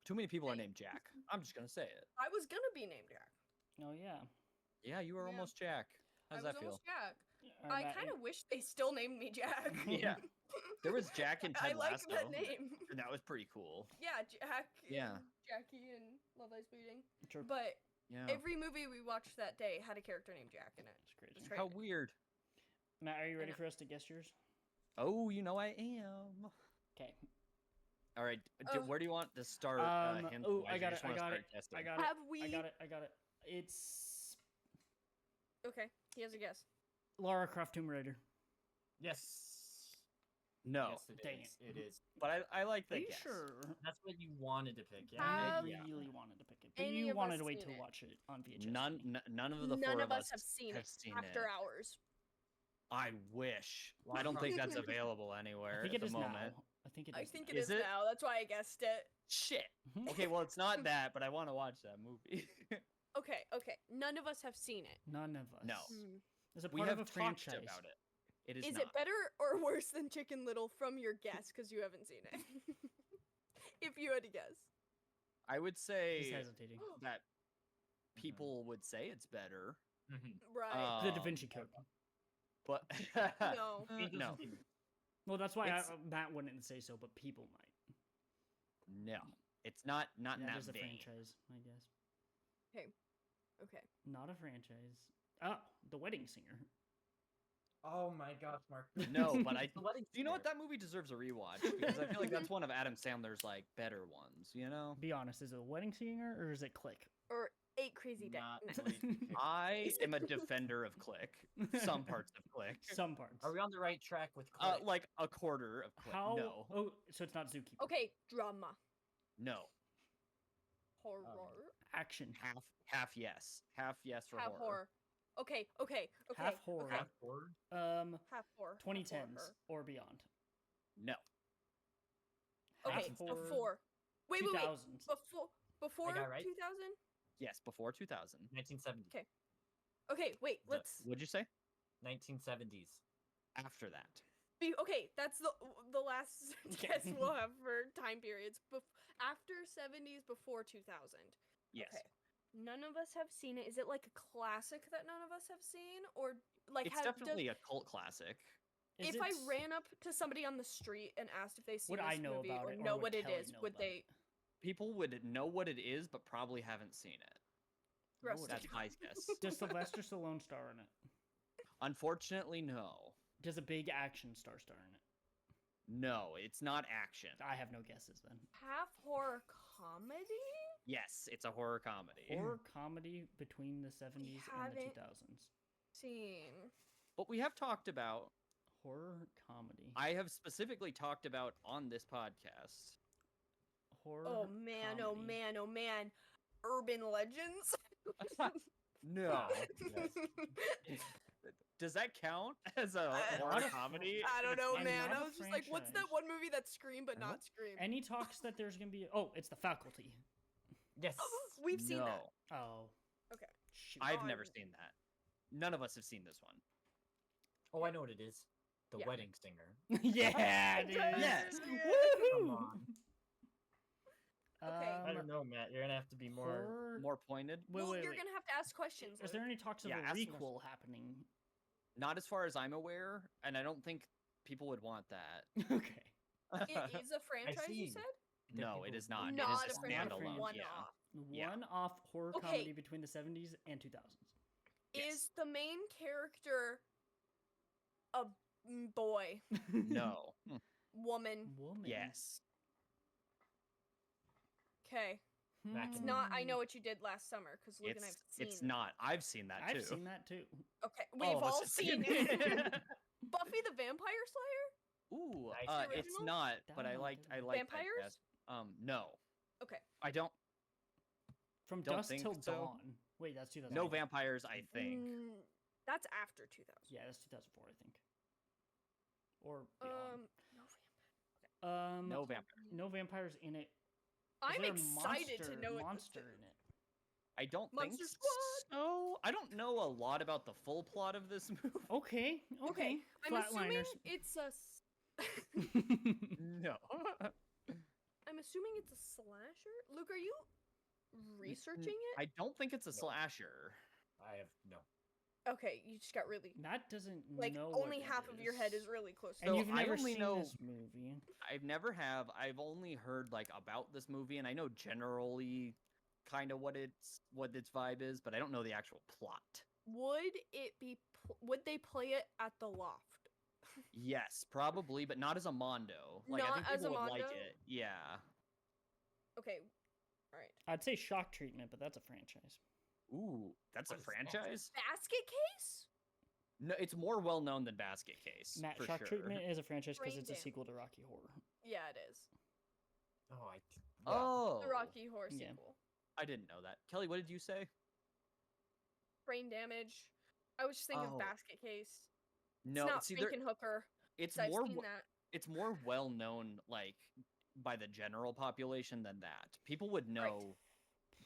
Too many people are Hey. named Jack. I'm just gonna say it. I was gonna be named Jack. Oh yeah. Yeah, you were Yeah. almost Jack. How does I was that feel? almost Jack. Alright, I Matt, kind of wish they still named me Jack. Yeah. There was Jack and I Ted like Lasso, that name. and that was pretty cool. Yeah, Jack. Yeah. And Jackie and Love Lies Bleeding. Sure. But Yeah. every movie we watched that day had a character named Jack in it. It's crazy. Just How right. weird. Matt, are you ready know. for us to guess yours? Oh, you know I am. Okay. All right. Oh. Where do you want to start? hint-wise, Oh, I or got you it. just I wanna got start it. guessing? I got it. Have we? I got it. I got it. It's Okay, he has a guess. Lara Croft Tomb Raider. Yes. No, Yes, it Dang is. It is. but I like Are the you guess. sure? That's what you wanted to pick. Yeah. I Have really wanted to pick it, but any you of wanted us to wait seen to it? watch it on VHS. None of the None four of us have seen it after it. hours. I wish. Lara I don't think Croft that's Tomb Raider. available I anywhere think at it the is moment. now. I think it I is. think now. it is Is it? now. That's why I guessed it. Shit. Okay, well it's not that, but I want to watch that movie. Okay, okay. None of us have seen it. None of us. No. It's a We part have of a talked franchise. about it. It is Is not. it better or worse than Chicken Little from your guess because you haven't seen it? If you had to guess. I would He's say hesitating. that people would say it's better, Mhm. Right. The Da um, Vinci Code. but No. Angels no, and Demons. Well, that's why it's- Matt wouldn't say so, but people might. no, it's not in That that is a vein. franchise, I guess. Okay. Not a franchise. Oh, The Wedding Singer. Oh my gosh, Mark. No, but I. The Wedding You know what? Singer. That movie deserves a rewatch because I feel like that's one of Adam Sandler's like better ones. You know, Be honest, is it a Wedding Singer or is it Click? Or 8 Crazy Days. Not No. really picked. I am a defender of Click. Some parts of Click. Some parts. Are we on the right track with Click? Like a quarter of Click. How? No, Oh, so it's not Zookeeper. Okay, drama. no. Horror. Action. Half yes for Half horror. Okay. Half horror. Okay. Half forward? Half horror. 2010s horror. or beyond. No. Okay, Half horror. before. Wait. 2000s. Before got it right? 2000? Yes, before 2000. 1970s. Okay. Okay, wait, let's What'd you say? 1970s. After that. okay, that's the last Okay. guess we'll have for time periods. After 70s, before 2000. Yes. Okay. None of us have seen it. Is it like a classic that none of us have seen, or like It's definitely a cult classic. Is if I it- ran up to somebody on the street and asked if they seen Would this I know movie about or it, or know would what it Kelly is, know would about they? it? People would know what it is, but probably haven't seen it. Rusty. That's my guess. Does Sylvester Stallone star in it? Unfortunately, no. Does a big action star in it? No, it's not action. I have no guesses then. Half horror comedy? Yes, it's a horror comedy. Horror comedy between the 70s and the haven't- 2000s. Seen. But we have talked about, Horror comedy. I have specifically talked about on this podcast. Horror. Oh man, oh comedy. man, oh man. Urban Legends? No. Yes. Does that count as a horror Not a- comedy? I don't know, And man. not I a was just like, what's that franchise. one movie that's Scream but Nope. not Scream? Any talks that there's gonna be? Oh, it's The Faculty. Yes. We've seen No. that. Oh. Okay. Shoot. I've never On- seen that. None of us have seen this one. Oh, I know what it is. The Yeah. Wedding Singer. yeah, dude. Yes. Come Woohoo! on. Okay. I don't know, Matt. You're gonna have to be more. Horror. More pointed? Wait, Well, wait, you're wait. gonna have to ask questions. Is there Luke. any talks of Yeah, a ask some questions. requel happening? Not as far as I'm aware, and I don't think people would want that. Okay. It is a franchise, you see. said? No, it is not. Not it is a a franchise, standalone. one Yeah. off. Yeah. One-off horror Okay. comedy between the 70s and 2000s. Yes. Is the main character a boy, No. woman? Woman. Yes. Okay. Mac It's and- not I Know What You Did Last Summer because Luke and I've seen. It's not. I've seen that too. I've seen that too. Okay, All we've of us all have seen seen it. Buffy the Vampire Slayer? Ooh, Nice. it's Original? not. That But one I I liked. I didn't- liked. that Vampires? guess. No. Okay. I don't. From Don't Dusk think Till so. Dawn. Wait, that's 2000. No vampires. I think. That's after 2000. Yeah, that's 2004, I think. Or beyond. No vampire. No vampire. No vampires in it. Is I'm there a excited to know what monster in it. I don't Monster think Squad? so. I don't know a lot about the full plot of this movie. Okay, okay. I'm assuming Flatliners. it's a. No. I'm assuming it's a slasher. Luke, are you researching it? I don't think it's a slasher. I have no. Okay, you just got really Matt doesn't like know only what half it of your head is really close. to And So you've I never only seen know- this movie. I've never have. I've only heard like about this movie, and I know generally kind of what its vibe is, but I don't know the actual plot. Would it be? Would they play it at the loft? Yes, probably, but not as a Mondo. Like I Not think as a people would like Mondo? it. Yeah. Okay, all right. I'd say Shock Treatment, but that's a franchise. Ooh, that's a What is that? franchise? Basket Case. No, it's more well known than Basket Case. Matt, for Shock sure. Treatment is a franchise because Brain it's a damage. sequel to Rocky Horror. Yeah, it is. Oh, Oh, The Rocky Horror Yeah. sequel. I didn't know that. Kelly, what did you say? Brain damage. I was just thinking Oh. of Basket Case. No, it's not see, there, Spankin' Hooker. it's 'cause I've more. seen that. it's more well known like by the general population than that. People would know.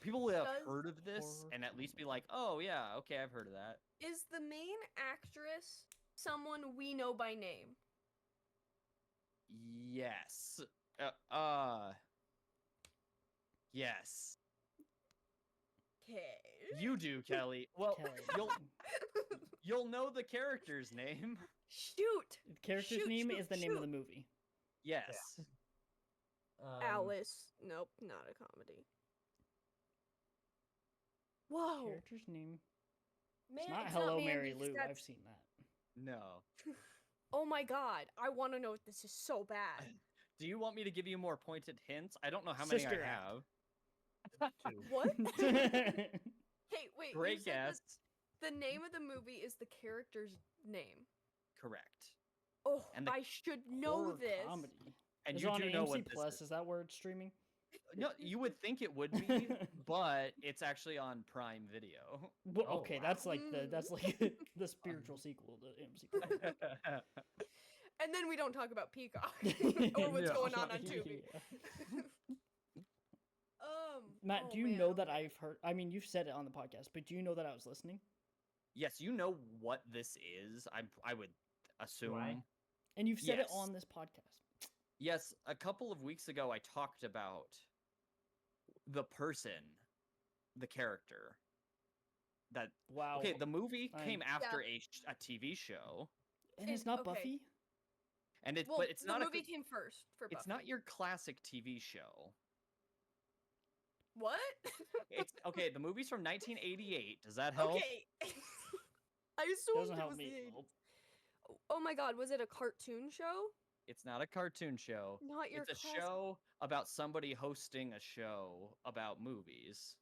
People would have Does heard of this horror and at least be like, "Oh yeah, okay, I've heard of that." Is the main actress someone we know by name? Yes. Yes. Okay. You do, Kelly. Well, Kelly. you'll know the character's name. Shoot. The character's Shoot, name shoot, is the name of the shoot. movie. Yes. Alice. Nope, not a comedy. Whoa. Character's name. Man, It's not it's Hello Mandy, Mary 'cause Lou. I've that's- seen that. No. Oh my god. I want to know if this is so bad. Do you want me to give you more pointed hints? I don't know how many Sister I Act. have. What? That's Hey, wait. you Great said that guess. the name of the movie is the character's name. Correct. Oh, And the I should know horror this. comedy. And Is you it on do know AMC what this Plus? is. Is that where it's streaming? No, you would think it would be, but it's actually on Prime Video. Well, Oh, okay, wow. that's like the spiritual sequel to AMC Plus. And then we don't talk about Peacock or what's Yeah. going on Tubi. Yeah. Matt, oh do you man, know that okay. I've heard? I mean, you've said it on the podcast, but do you know that I was listening? Yes, you know what this is. I would assume. And you've said Yes. it on this podcast. Yes, a couple of weeks ago I talked about the person, the character. That Wow. okay, the movie I'm- came after a TV show, and it's And- not okay. Buffy. and it's Well, but it's the not movie a came first for Buffy. it's not your classic TV show. What? It's okay. The movie's from 1988. Does that help? Okay. I assumed Doesn't it help was me. the. Nope. Oh my god, was it a cartoon show? It's not a cartoon show. Not your It's a classic- show about somebody hosting a show about movies.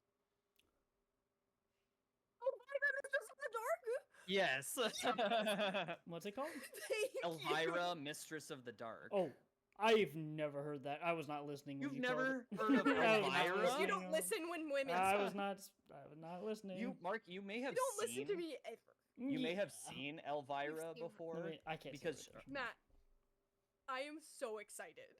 Oh my god, it's just in the dark. Yes. What's it called? Thank you. Elvira, Mistress of the Dark. Oh, I've never heard that. I was not listening. When You've you called never it. heard of I was not Elvira? You listening. don't listen when women I talk. was not. I was not listening. Mark, you may have You don't seen. listen to me ever. You may have Yeah. seen Elvira seen her. before. I mean, I can't say because- that. Matt, I am so excited.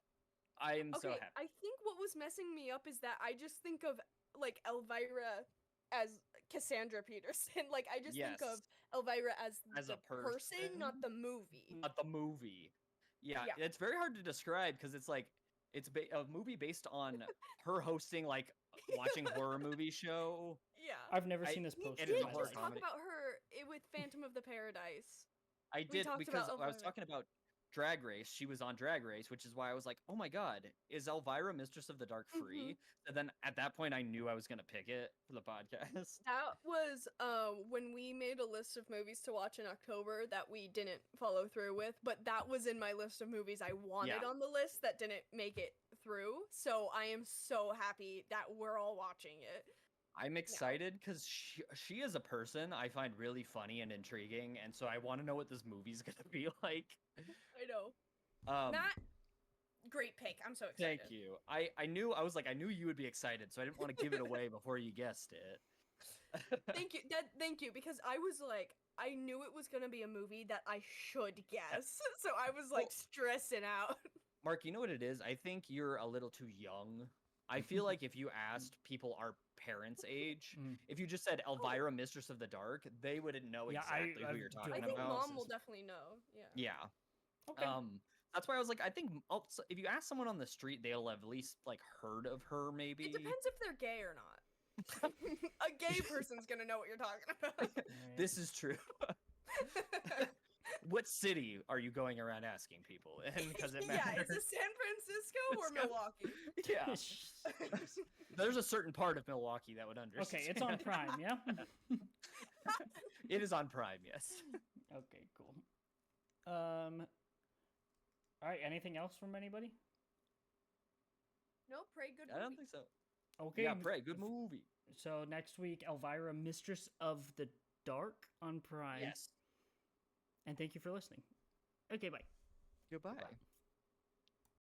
I am so Okay, happy. I think what was messing me up is that I just think of like Elvira as Cassandra Peterson. Like I just think of Yes. Elvira as As the a person, not person? the movie. Not the movie. Yeah, Yeah. it's very hard to describe because it's like it's a movie based on her hosting like watching horror movie show. Yeah. I've never I- seen this We poster. it did is in a my horror just life. talk comedy. about her with Phantom of the Paradise. I We did talked because about I was Elvira. talking about Drag Race. She was on Drag Race, which is why I was like, "Oh my god, is Elvira Mistress of the Dark free?" So then at that point, I knew I was gonna pick it for the podcast. That was when we made a list of movies to watch in October that we didn't follow through with, but that was in my list of movies I wanted Yeah. on the list that didn't make it through. So I am so happy that we're all watching it. I'm excited because she is a person I find really funny and intriguing, and so I want to know what this movie's gonna be like. I know. Matt, great pick. I'm so excited. Thank you. I knew I knew you would be excited, so I didn't want to give it away before you guessed it. Thank you. Thank you, because I was like, I knew it was gonna be a movie that I should guess, so I was like Well- stressing out. Mark, you know what it is? I think you're a little too young. I feel like if you asked people our parents' age, Mm. if you just said Elvira, Mistress of the Dark, they wouldn't know Yeah, exactly I who you're do talking I not think about. know. Mom will definitely know. Yeah. Yeah. Okay. That's why I was like, I think if you ask someone on the street, they'll have at least like heard of her, maybe. It depends if they're gay or not. A gay person's gonna know what you're talking about. Alright. This is true. What city are you going around asking people in? Because it Yeah, matters. is it San Francisco or It's Milwaukee? Yeah. There's a certain part of Milwaukee that would understand. Okay, it's on Prime, yeah. It is on Prime, yes. Okay, cool. All right. Anything else from anybody? No, pray good I don't movie. think so. Okay. Yeah, Prey, good movie. So next week, Elvira, Mistress of the Dark on Prime. Yes. And thank you for listening. Okay, bye. Goodbye.